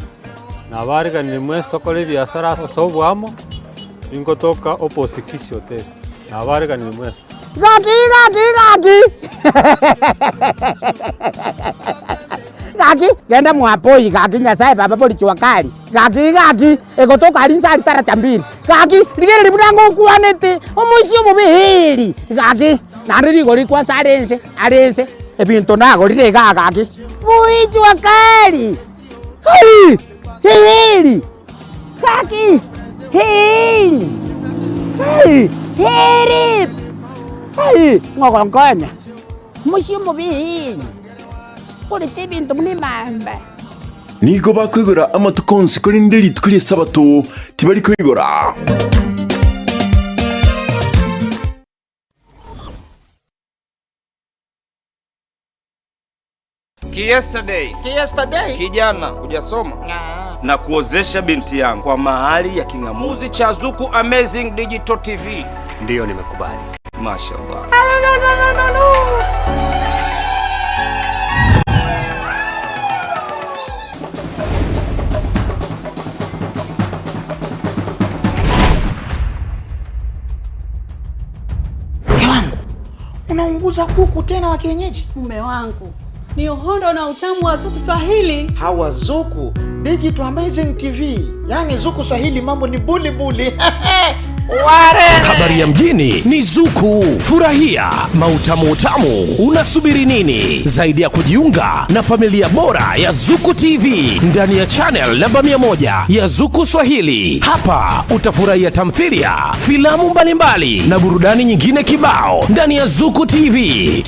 na bariga ni mwesto kole biashara sobwamo ingotoka opposite Kisii Hotel na bariga ni mwesto Gagi genda mwapoi gagi nyasaye baba boli chwakali gagi egotoka alinza alitara chambiri gagi ligere libudango kuanete omusio mubihili gagi nariri goli kwa sarense ebinto nago lire gagi Obaigwa Kali hili gagi hili ngokonkonya musio mubihili Polite bintu muni mamba. Nigo bakwigura amatukonsi kuri nderi tukuri sabato tibari kwigura. Yesterday. Kijana hujasoma na kuozesha binti yangu kwa mahali ya kingamuzi cha Zuku Amazing Digital TV. Ndio nimekubali. Mashaallah. Unaunguza kuku tena wa kienyeji? Mume wangu, ni uhondo na utamu wa Zuku Swahili. Hawa Zuku Digital Amazing TV. Yani Zuku Swahili mambo ni buli. Habari ya mjini ni Zuku. Furahia mautamu. Unasubiri nini? Zaidi ya kujiunga na familia bora ya Zuku TV ndani ya channel namba 100 ya Zuku Swahili. Hapa utafurahia tamthilia, filamu mbalimbali na burudani nyingine kibao ndani ya Zuku TV.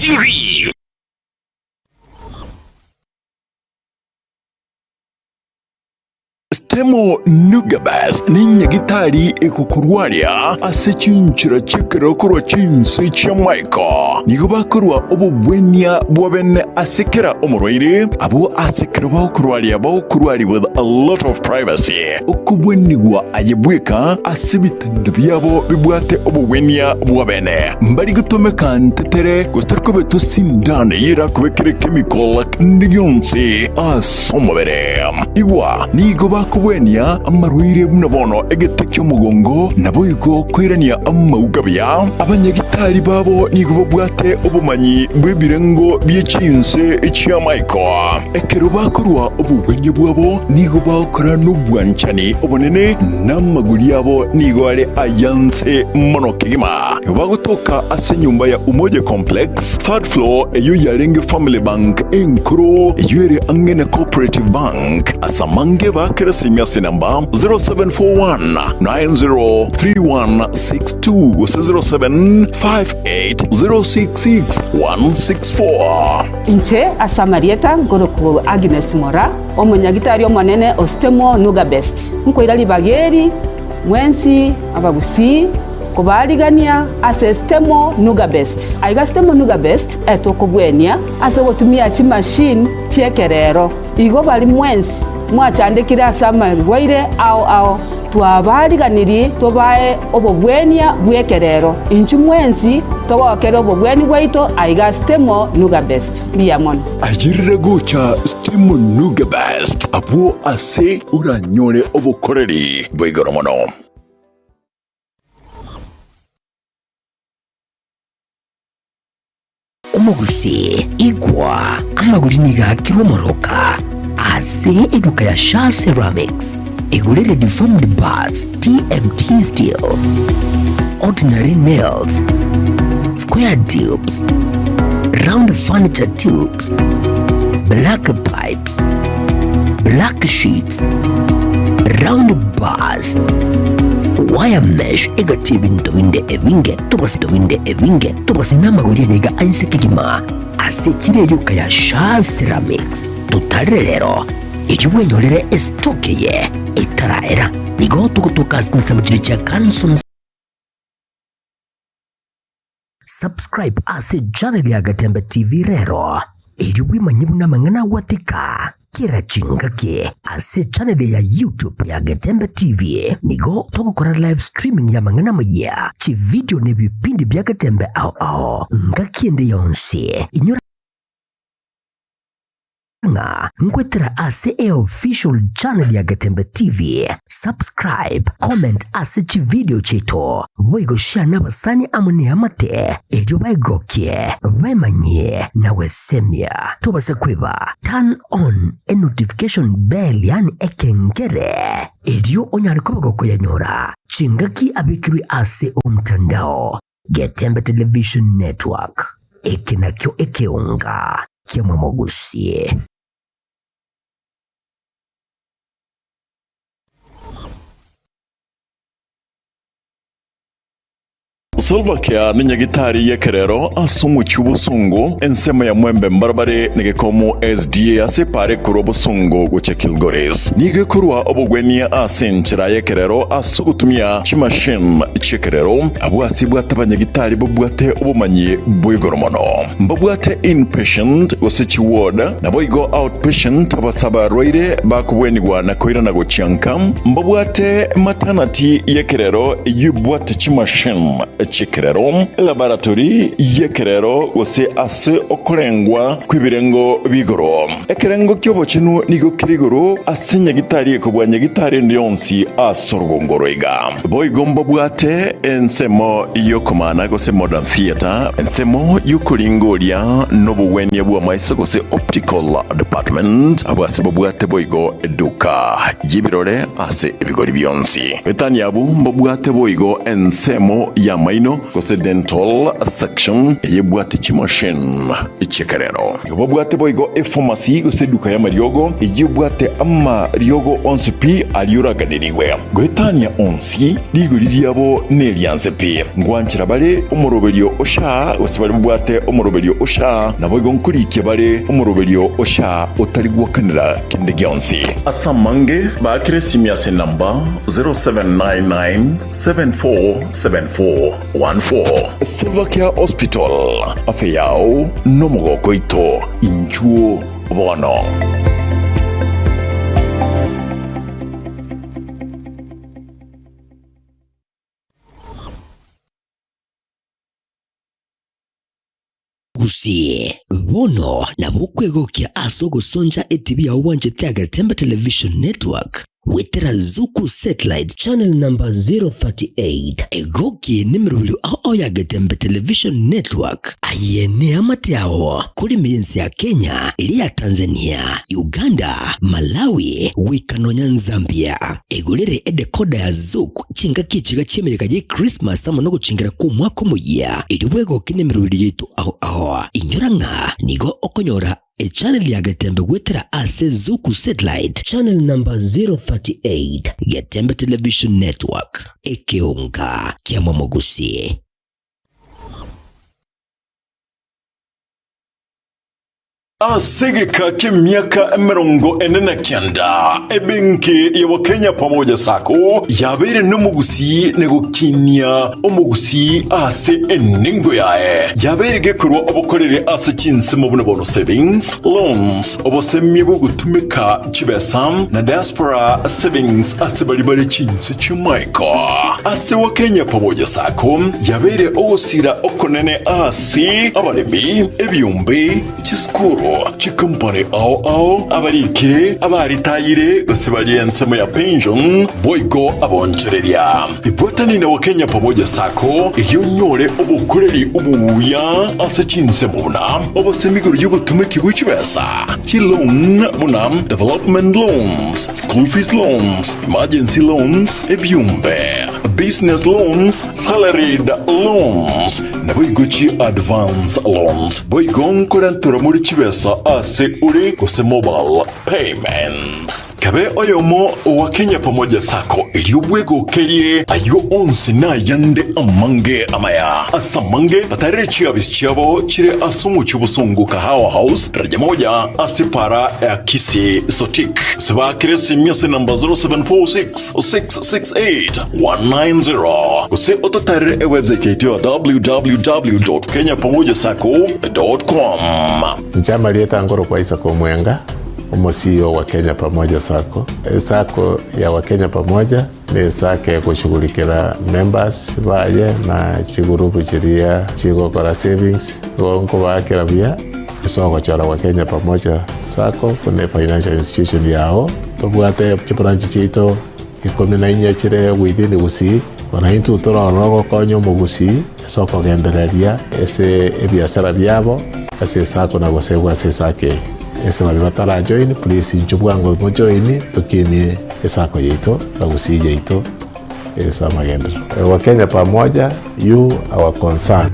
Stemo Nugabas ninya gitari ekukurwaria asechinchira chikirokoro chinsi cha Michael nigo bakurwa obubwenia bwabene asekera omurwaire abo asekera bakurwari with a lot of privacy okubwenigwa ayebweka asibitanda byabo bibwate obubwenia bwabene mbari gutomeka ntetere gustarko beto sindane yira kubekere chemical ndiyonse asomobere igwa nigo bakubwenia amarwire buna bono egetekyo mugongo nabo igo kwirania amaugabya abanyagitari babo nigo babwate obumanyi bwebirengo by'ekinse ekya Michael ekero bakorwa obubwenya bwabo nigo bakora n'ubwanchani obonene n'amaguru yabo nigo ari ayanse mono kigima bagotoka ase nyumba ya Umoja Complex third floor eyo yarenge Family Bank enkuru eyo ere angene Cooperative Bank asamange bakera simya namba 0741 903162 0758066164 Inche asamarieta ngoroku Agnes Mora omonyagitari omonene Ostemo Nuga Best nkoirali bageri mwensi abagusi kubaligania ase Stemo Nuga Best aiga Stemo Nuga Best etokubwenia ase gotumia chi machine chekerero igo bali mwensi mwachandikira asama rwaire ao twabaliganiri tobae obobwenia bwekerero inchu mwensi togokera obobweni bwaito aiga Stemo Nuga Best biyamon ajirira gocha Stemo Nuga Best abo ase uranyore obokoreri bwigoromono Omugusi igwa amagulini gakirwa moroka ase eduka ya Shah Ceramics igulire deformed bars TMT steel ordinary nails square tubes round furniture tubes black pipes black sheets round bars wire mesh egatibinto winde evinge tobasi namagulire nega anse kigima ase kire yuka ya Shah Ceramics tutarelero ijiwenyolere estoke ye itaraera nigo tukutoka sinsamachiri cha Kanson. Subscribe ase channel ya Getembe TV rero ijiwimanyibu na mangana watika kira chingake ase channel ya YouTube ya Getembe TV nigo tokokora live streaming ya mangana maya chi video ne bipindi bya Getembe ao ngakiende yonse inyora ngwetera ase official channel ya Getembe TV. Subscribe, comment ase chi video cheto boigo share n'abasani amune amate ebyo bayigokie bemanye nawe semya tobase kweba turn on a notification bell yani ekengere ebyo onyaliko bagoko yanyora chingaki abikiri ase omtandao Getembe Television Network ekinakyo ekeunga kiamamogusie. Salvakia ni nyagitari ya kerero asumu chubusungu ensema ya mwembe mbarbare nigekomu SDA asepare kurobusungu guche Kilgoris nige kurwa obugwenia asenchira ya kerero asugutumia chimashin chekerero abu asibwata banyagitari bubwate obumanyi bwigoromono mbabwate inpatient usichi ward na boigo outpatient abasaba roire bakubwenigwa na koira na gochiankam mbabwate maternity ya kerero yubwate chimashin chekerero laboratory yekerero gose ase okorengwa kwibirengo bigoro ekerengo kyobo chinu nigo kirigoro asinya gitari ekobwanya gitari ndionsi asorgongoro iga boigombo bwate ensemo yokomana gose modern theater ensemo yukuringoria nobuwenya bwa maisa gose optical department abase bwate boigo eduka yibirore ase ebigori byonsi etani abu mbobwate boigo ensemo ya maino gose dental section yebwate chimoshin ichekerero yobwate boigo pharmacy gose duka ya mariogo yebwate amma riogo onsipi aliuraganiriwe gwetania onsi liguririabo neliansepi ngwanchira bale omoroberio osha gose bali bwate omoroberio osha na boigo nkurike bale omoroberio osha otarigwakanira kende gyonsi asamange bakire simyase namba 0799747414 Salvakia Hospital afeyao nomogoko ito inchuo bono. Gusie bono na bukwegokia aso gusonja etibi ya uwanje tia Getembe Television Network wetera Zuku Satellite Channel number 038 egoki nimirulu ao ya Getembe Television Network ayene amatiao kuli mienzi ya Kenya, ili ya Tanzania, Uganda, Malawi, Wikanonya, Zambia. Egulere edekoda ya Zuku chinga kichiga chimereka je Christmas ama nogo chingira kumwako muya iliwego kine mirudu yitu ao inyoranga nigo okonyora a channel ya Getembe wetera ase Zuku Satellite Channel number 038 Getembe Television Network ekeonga kia Mwamogusi. Asegeka k'emyaka 49 ebenki ya Wakenya pamoja sako yabere n'omugusi negukinya omugusi ase eningo yae yabere gekurwa obukorere ase chinsemo buno savings loans obosemye bugutumika chibesam na diaspora savings ase balibale chinse chimaiko ase Wakenya pamoja sako yabere ogosira okonene ase abalemi ebyumbe chiskuru chikampani ao abarikire abaritayire gosibali ensemo ya pension boygo abonchereria ibotani na Wakenya pamoja sako iyonyore obukureri ubuya ase chinsemo buna obosemiguru yubutumiki bw'ikibesa chilon buna development loans, school fees loans, emergency loans, ebyumbe business loans, salaried loans na boygochi advance loans boygo nkorantura muri kibesa ase uri kuse mobile payments kabe oyomo Wakenya pamoja sako iliyobwego kerie ayo onsi na yande amange amaya asamange batarechi abisichabo chire asumu chubusungu kahawa house raja moja asipara ya Kisii sotik siba kiresi miasi number 0746-668-190 kuse ototare website yetu www.kenyapamojasako.com. Njama lieta ngoro kwa Isako Mwenga, CEO wa Kenya Pamoja Sako. Sako ya Wakenya Pamoja ni sake kushughulikira members baye na chigurupu chiria chigokora savings wonko bakira bia isoko chara Wakenya Pamoja Sako kune financial institution yao tobwate branch chito ikome na inya chire within Gusii wanaintu torono konyo Gusii soko gendereria ese ebiasara byabo ase sako na gosebwa ase sake ese bali batara join please njubwango mo join tukini esako yeto na Gusii yeto esa magendo Wakenya Pamoja you our concern.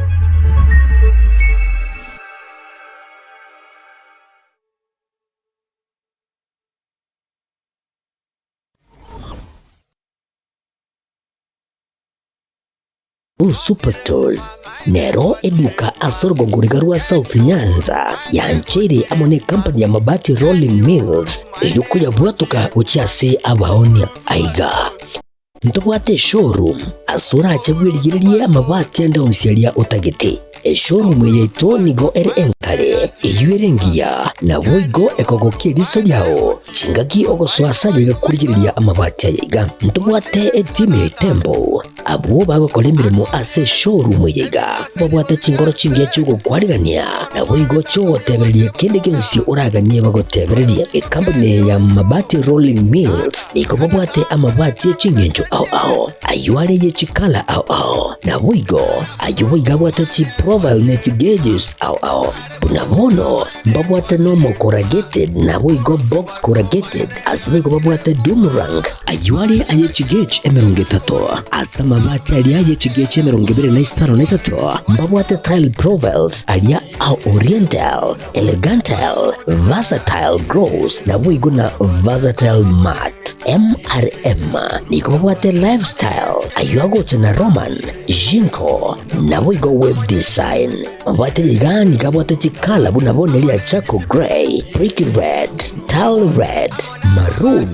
Superstores Nero eduka asorgo ngurigarua South Nyanza ya Nchere amone company ya mabati Rolling Mills eyuko ya bwatuka uchiase abaonia aiga ntobwate showroom asura achagwirigirie amabati anda onsialia otagete showroom yeito nigo ere enkare eyuerengia na boigo ekogokie riso yao chingaki ogoswasa yiga kurigiriria amabati aiga ntobwate team Tembo abo bagokora imirimo ase showroom yiga babwate chingoro chingia chugo kwarigania na boigo cho tebereria kende gensi uraganie bagotebereria company ya mabati Rolling Mills niko babwate amabati chingenjo ao ayuare ye chikala ao na boigo ayuiga bwate chi profile net gauges ao bunabono babwate normal corrugated na boigo box corrugated asbigo babwate Dumrang ayuare aye chigage emerongetato asama mabati alia ye chigage emerongibere babwate tile profiles alia au oriental elegantal versatile gross na boigo na versatile mat MRM niko babwate lifestyle ayuago chana Roman Jinko na boigo web design babwate yigani kabwate chikala bunabone lia Chaco Grey, Brick Red, Tile Red, Maroon,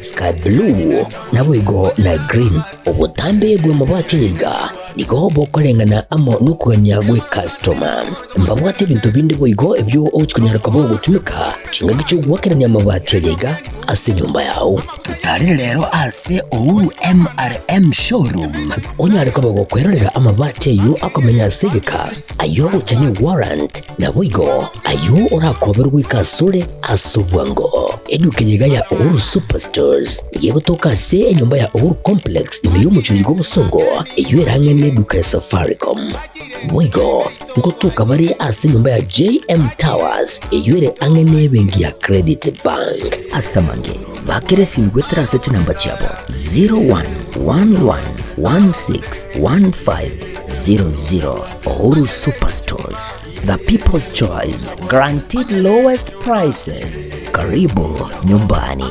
Sky Blue na boigo na green obutambe gwe mabwate yiga nigo bokorengana amo nukugania gwe customer mbabwate bintu bindi boigo ebyo ochikunyara kabo gutumika chinga gicho gwakerania amabati yega ase nyumba yao tutarire rero ase Ouru MRM showroom onyare kabo gukwerera amabati yo akomenya segeka ayo uchanye warrant na boigo ayo urakoberwa ikasure asubwango eduke yega ya Ouru Superstores yego toka se enyumba ya Ouru Complex imiyo muchuyigo busongo iyo erangene duka ya Safaricom boigo ngotuka bari ase nyumba ya JM Towers iyo ere angene bengi ya Credit Bank asamange bakere simgwetera sete namba chabo 0111161500 Ouru Superstores, the people's choice, guaranteed lowest prices. Karibu nyumbani.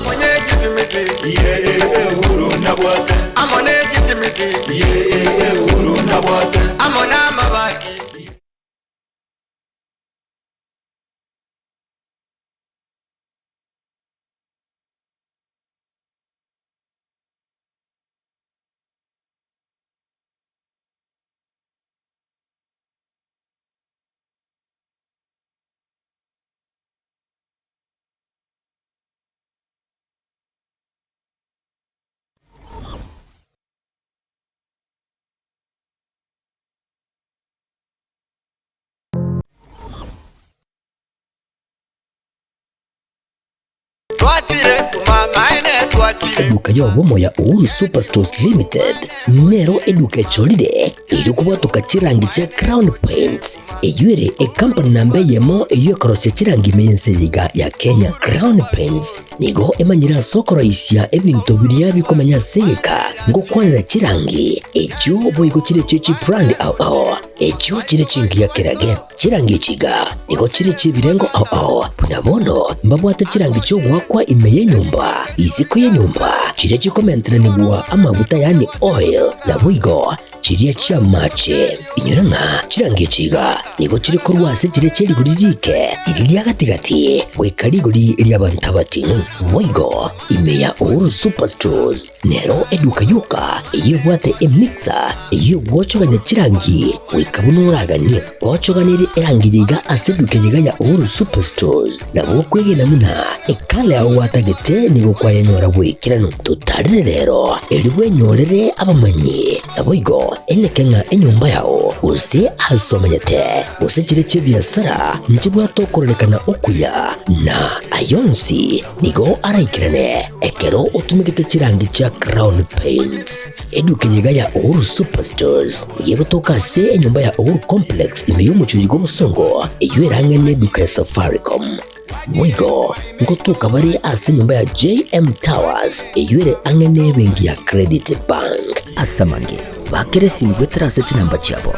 Eduka yobomo ya Ouru Superstores Limited nero eduka echolide iri kubatuka chirangi cha Crown Paints eyure e company nambe yemo eyo korose chirangi mense yiga ya Kenya. Crown Paints nigo emanyira sokoro isya ebintu biriya bikomanya seka ngo kwanira chirangi echo boigo chire chechi brand ao echo chire chingi ya kerage chirangi chiga nigo chire chibirengo ao punabono mbabwate chirangi cyo gwakwa imeye nyumba iziko ye nyumba chire chikomentera nigwa amavuta yani oil na boigo chiriya chia mache inyuranga chirangi chiga nigo chiri korwase chire chiri guririke iriya gatigati wekariguri iriya bantabatinu boigo imeya Ouru Superstores nero eduka yuka iyo bwate emixer iyo bwochoganya chirangi wekabunuraganye bwochoganire erangiriga aseduke yiga ya Ouru Superstores na bokwege namuna ekale aho watagete nigo kwayanyora bwekirano tutarire rero eriwe nyorere abamanyi na boigo enekenga enyumba yao use asomanyete use chire chibiasara nchibwa tokorelekana okuya na ayonsi nigo araikirane ekero utumikite chirangi cha Crown Paints eduke yiga ya Ouru Superstores yego toka se enyumba ya Ouru Complex imiyo muchuyigo musongo iyo erangene duka ya Safaricom boigo ngotuka bari ase nyumba ya JM Towers iyo ere angene bengi ya Credit Bank asamange bakere simgwetera sete namba chabo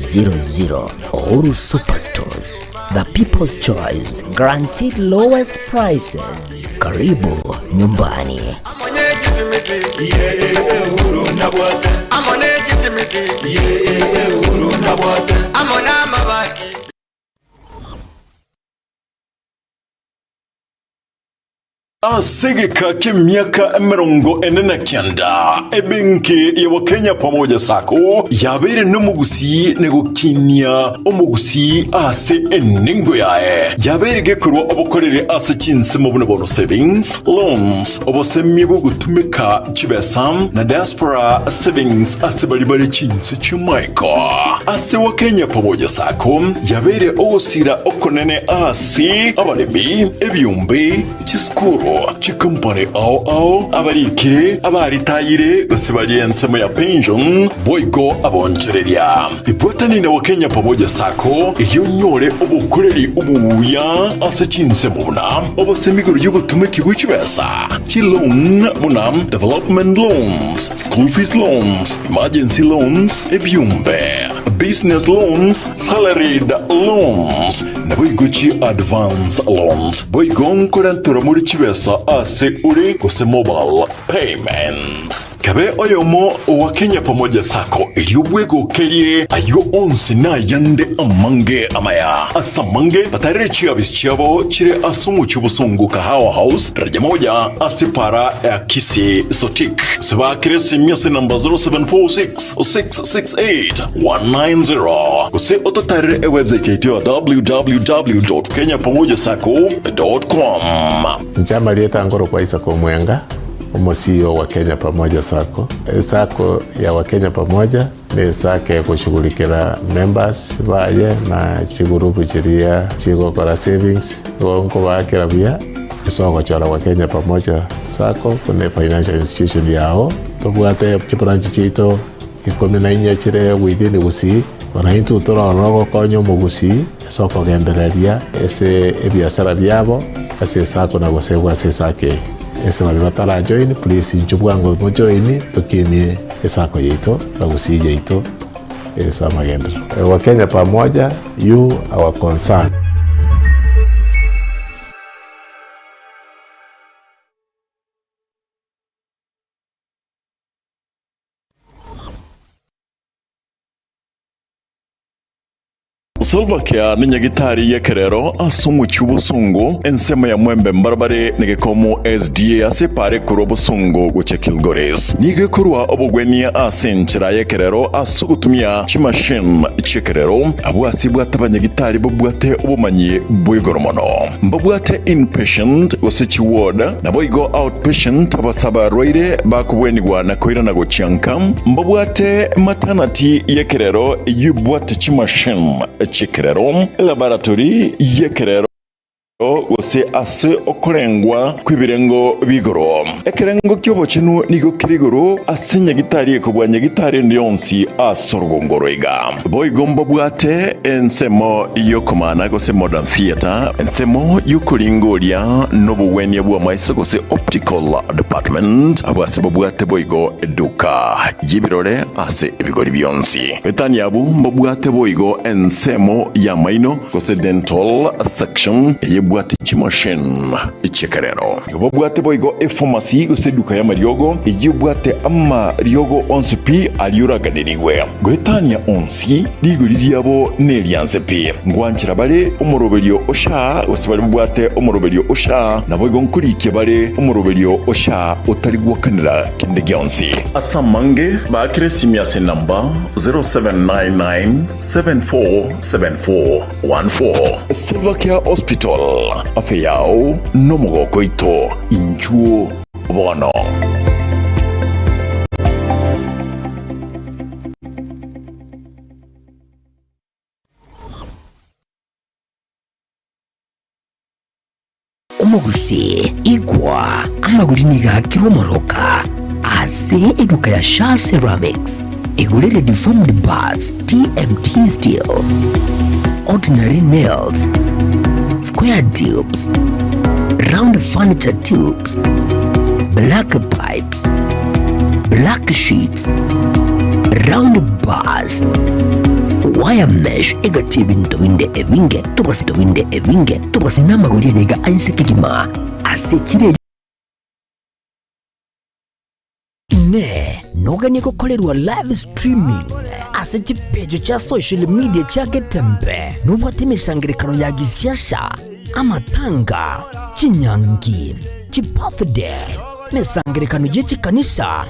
0111161500 Ouru Superstores, the people's choice, guaranteed lowest prices. Karibu nyumbani. Asegeka k'emyaka 49 ebenki ya Kenya pamoja sako yabere n'umugusi negukinya umugusi ase eningo yae yabere gekurwa obukorere ase kinse mu buno savings loans obosemi bugutumika chibesam na diaspora savings ase bali kinse chimaiko ase wa Kenya pamoja sako yabere ogusira okonene ase abalemi ebyumbe chiskuru chikampani ao abarikire abaritayire basibaliensemo ya pension boigo abonchereria ibotani na Kenya pamoja sako iyo nyore obukoreri ubuya ase kinse mubuna obosemigoro y'ubutumiki bw'ikibesa loan muna development loans, school fees loans, emergency loans, ebyumbe business loans, salaried loans na boigo chi advance loans boigo nkorantura muri kibesa mpesa ase uri kuse mobile payments. Kabe oyomo wa Kenya pamoja sako iliyobwego kerie ayo onsi na yande amange amaya asamange patarichi abisichabo chire asumu chubusungu kahawa house raja moja asipara ya Kisii sotik siba kiresi miasi namba 0746-668-190 kuse ototare website yetu ya www.kenyapamojasako.com. Njama lieta ngoro kwa isa kwa mwenga CEO wa Kenya Pamoja Sako. Sako ya Wakenya Pamoja ni sake kushughulikira members baye na chigurupu chiria chigokora savings wonko bakira bia isoko chora wa Kenya Pamoja Sako kuna financial institution yao tobwate branch chito ikome na inya chire within Gusii wanaintu tora nogo konyo Gusii soko gendereria ese ebiasara byabo ase sako na gosegwa ase sake ese walibatara join please njubwango mo join tukini esako yeito na Gusii yeito esa magenda wa Kenya Pamoja you our concern. Salva Kiir ni nyagitari ya kerero asumu chubusungu ensema ya mwembe mbarbare nigekomo SDA asepare kurobusungu guche Kilgoris nigekurwa obugwenia asenchira ya kerero asugutumia chimashin chekerero abwasibwa tabanyagitari babwate obumanyi bwigoromono mbabwate inpatient gosechi ward na boigo outpatient abasaba roire bakubwenigwa na koira na gochianka mbabwate maternity ya kerero yubwate chimashin Chikerero laboratory yekerero gose ase okorengwa kwibirengo bigoro ekerengo kyobo chenu nigo kirigoro asinya gitari ekobwanya gitari ndionsi asorgongoro iga boygombo bwate ensemo yokomana gose modern theater ensemo yukoringoria nobuwenia bwa maisa gose optical department abase bwate boygo eduka yibirore ase ebigori byonsi etani abu mbwate boygo ensemo ya maino gose dental section bwate chimashin ichekerero bwate boigo pharmacy guseduka ya mariogo bwate amma riogo onsi pi aliuraganiriwe gwetania onsi liguririabo nelianse pi ngwanchira bale umoroberio osha usibali bwate umoroberio osha na boigo nkurike bale umoroberio osha utarigwakanira kinde gyonsi asamange ba kresimia namba 0799747414 Salva Kiir Hospital afe yao nomogoko ito inchuo bono. Omogusi igwa amagulini gakirwa moroka ase eduka ya Shah Ceramics igulire deformed bars TMT steel ordinary nails square tubes, round furniture tubes, black pipes, black sheets, round bars, wire mesh egatibinto winde evinge tubasito winde evinge tubasi namagulire niga ainse kigima asekire ne noganye gukorerwa live streaming ase chipejo cha social media cha Getembe nubwate imishangirikano ya gisiasha amatanga chinyangi chibirthday misangirikano yechikanisa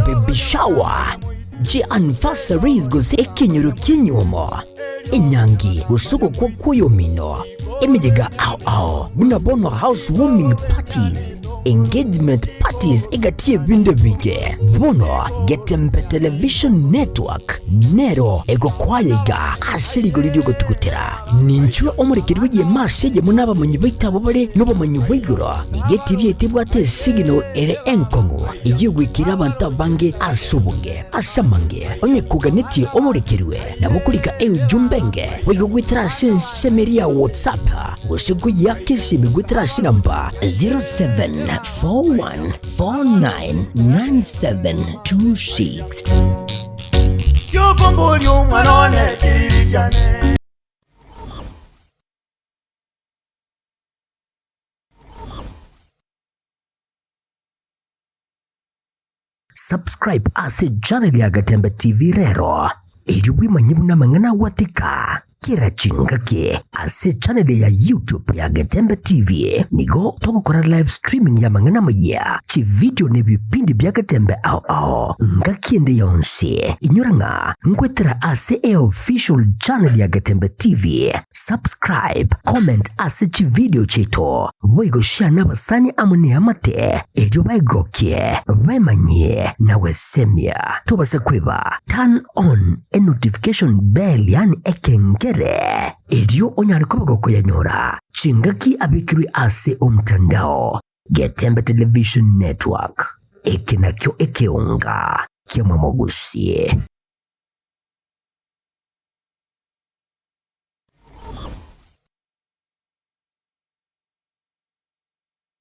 baby shower anniversaries gose ekinyoro kinyomo inyangi gusuko kwa kuyomino emijega ao bunabono housewarming parties engagement parties egatie binde bige bono Getembe Television Network nero ego kwayega asiri golidio gotukutira ninchwe omurikirwe ye masege munaba manyi baitabo bare nobo manyi baigoro igeti byetebwate signal ere enkongo igwikira abantu bange asubunge asamange onye kuganiti omurikirwe nabukulika jumbenge wigwitira semeria WhatsApp usiku yake simigwitira namba 0741499726 Yokomboli umwana wane kiririkyane subscribe ase channel ya Getembe TV rero ili wimanye na mangana watika kira chingake ase channel ya YouTube ya Getembe TV nigo tokokora live streaming ya mangana maya chi video ne bipindi bya Getembe ao ngakiende yonse inyuranga ngwetera ase official channel ya Getembe TV subscribe comment ase chi video cheto boigo share n'abasani amune amate ejo baigokie bemanye na wesemia tobase kweba turn on a notification bell yani ekengere ejo onyari kobagoko yanyora chingaki abikiri ase omtandao Getembe Television Network ekenakyo ekeunga kiamamogusie.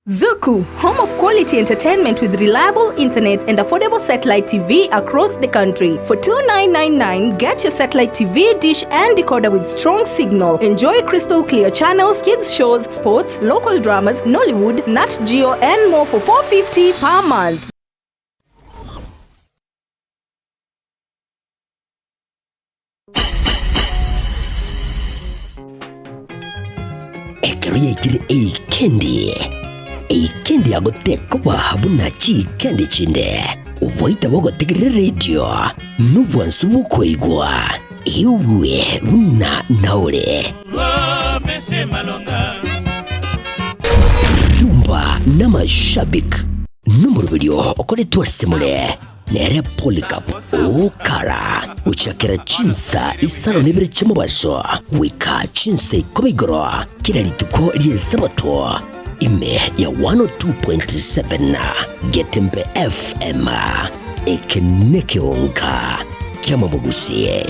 Zuku, home of quality entertainment with reliable internet and affordable satellite TV across the country. For $29.99, get your satellite TV dish and decoder with strong signal. Enjoy crystal clear channels, kids shows, sports, local dramas, Nollywood, Nat Geo, and more for $4.50 per month. Kendi agoteko bahabuna chi kendi chinde uwaita bogotegere radio nuwansu bukoigwa iwe una naure mese malonga yumba na mashabik numero video okole tuasemule nere polycap okara uchakera chinsa isano nebere chemubaso wika chinsa ikomigoro kila lituko liye sabato ime ya 102.7 Getembe FM ekeneke onka kiama bogusie.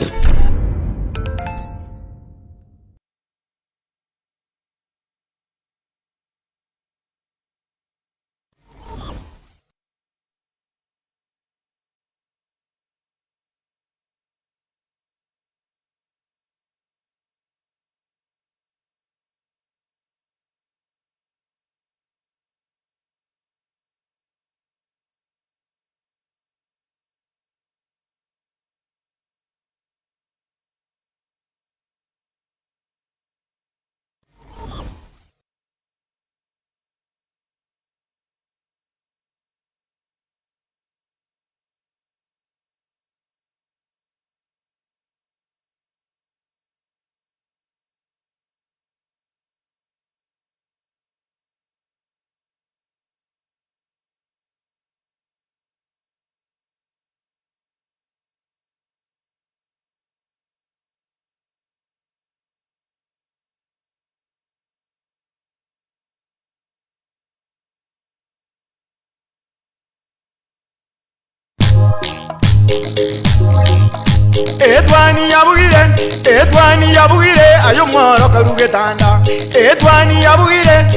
Etwani yabugire ayo mworo karugetanda. Etwani yabugire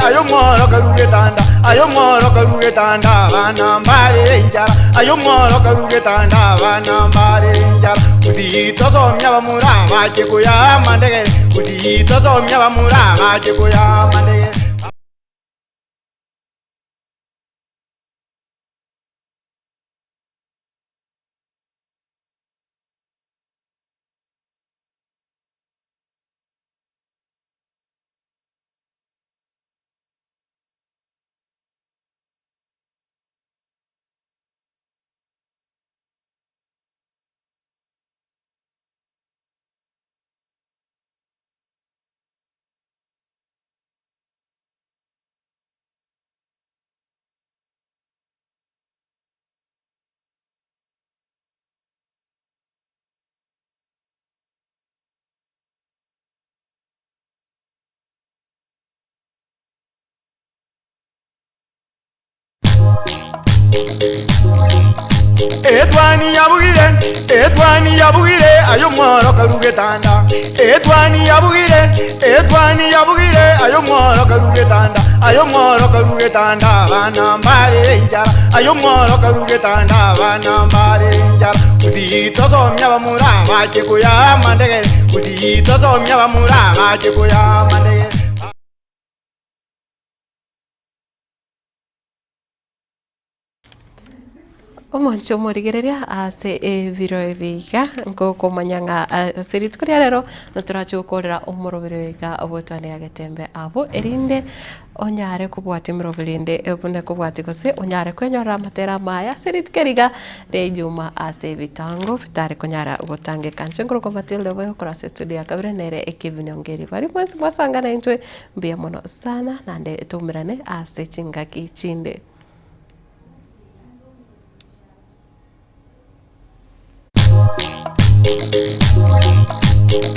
ayo mworo karugetanda bana mbare njara ayo mworo karugetanda bana mbare njara uzito somya bamura baje kuya mandegere uzito somya bamura baje kuya mandegere. Etwani yabugire ayo mworo karugetanda. Etwani yabugire ayo mworo karugetanda bana mbare njara ayo mworo karugetanda bana mbare njara uzito somya bamura baje kuya mandegere uzito somya bamura baje kuya mandegere. omoncho morigereria ase ebiro ebiga ngoko manyanga serit kuria rero noturachukorera omorobiro biga obotwane ya Getembe abo erinde onyare kubwati mirobirinde ebune kubwati gose onyare kwenyora matera maya serit keriga rejuma ase bitango bitare konyara gotange kanche ngoroko Matildah boyo kurase studio kabire nere ekivinyongeri bari mwensi mwasangana intwe mbia mono sana nande tumirane ase chingaki chinde.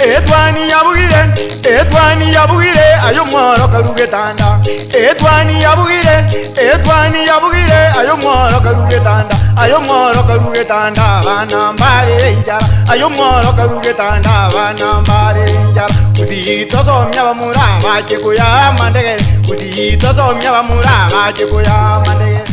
Etwani yabugire ayo mworo karugetanda. Etwani yabugire ayo mworo karugetanda. Ayo mworo karugetanda bana mbale njara. Ayo mworo karugetanda bana mbale njara. Uzito somya bamura baje kuya mandegere. Uzito somya bamura baje kuya mandegere.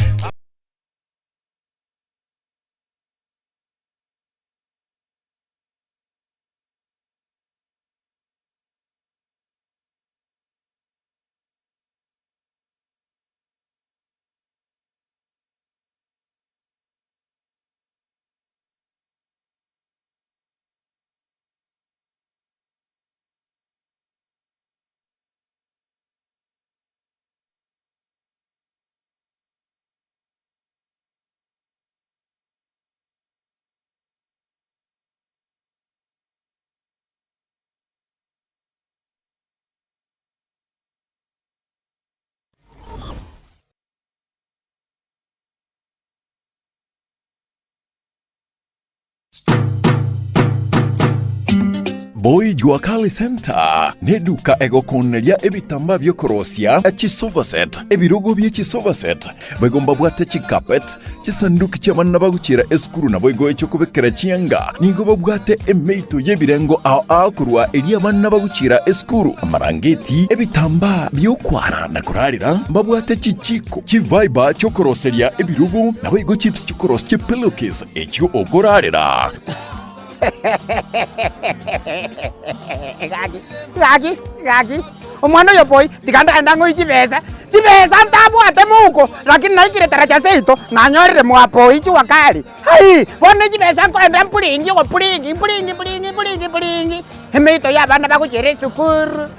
Boy Jua Kali Center neduka egokoneria ebitamba byokorosia chisofa set ebirogo bye chisofa set begomba bwate chikapet chisanduki cy'abana bagucira eskuru na boygo echo kubekera chianga nigo babwate emeito yebirengo ao kurwa eri abana bagucira eskuru amarangeti ebitamba byokwara na kurarira babwate chichiko chiviber cyokoroseria ebirogo na boygo chips cyokorosia chipillowcase echo okorarira. Gagi omwana oyo boy tikanda ndango ichibesa ntabwate muko lakini naikire taracha seito nanyorere mwapo ichi wakali hai bona chibesa nkwenda mpulingi go pulingi emeito ya bana bakuchere sukuru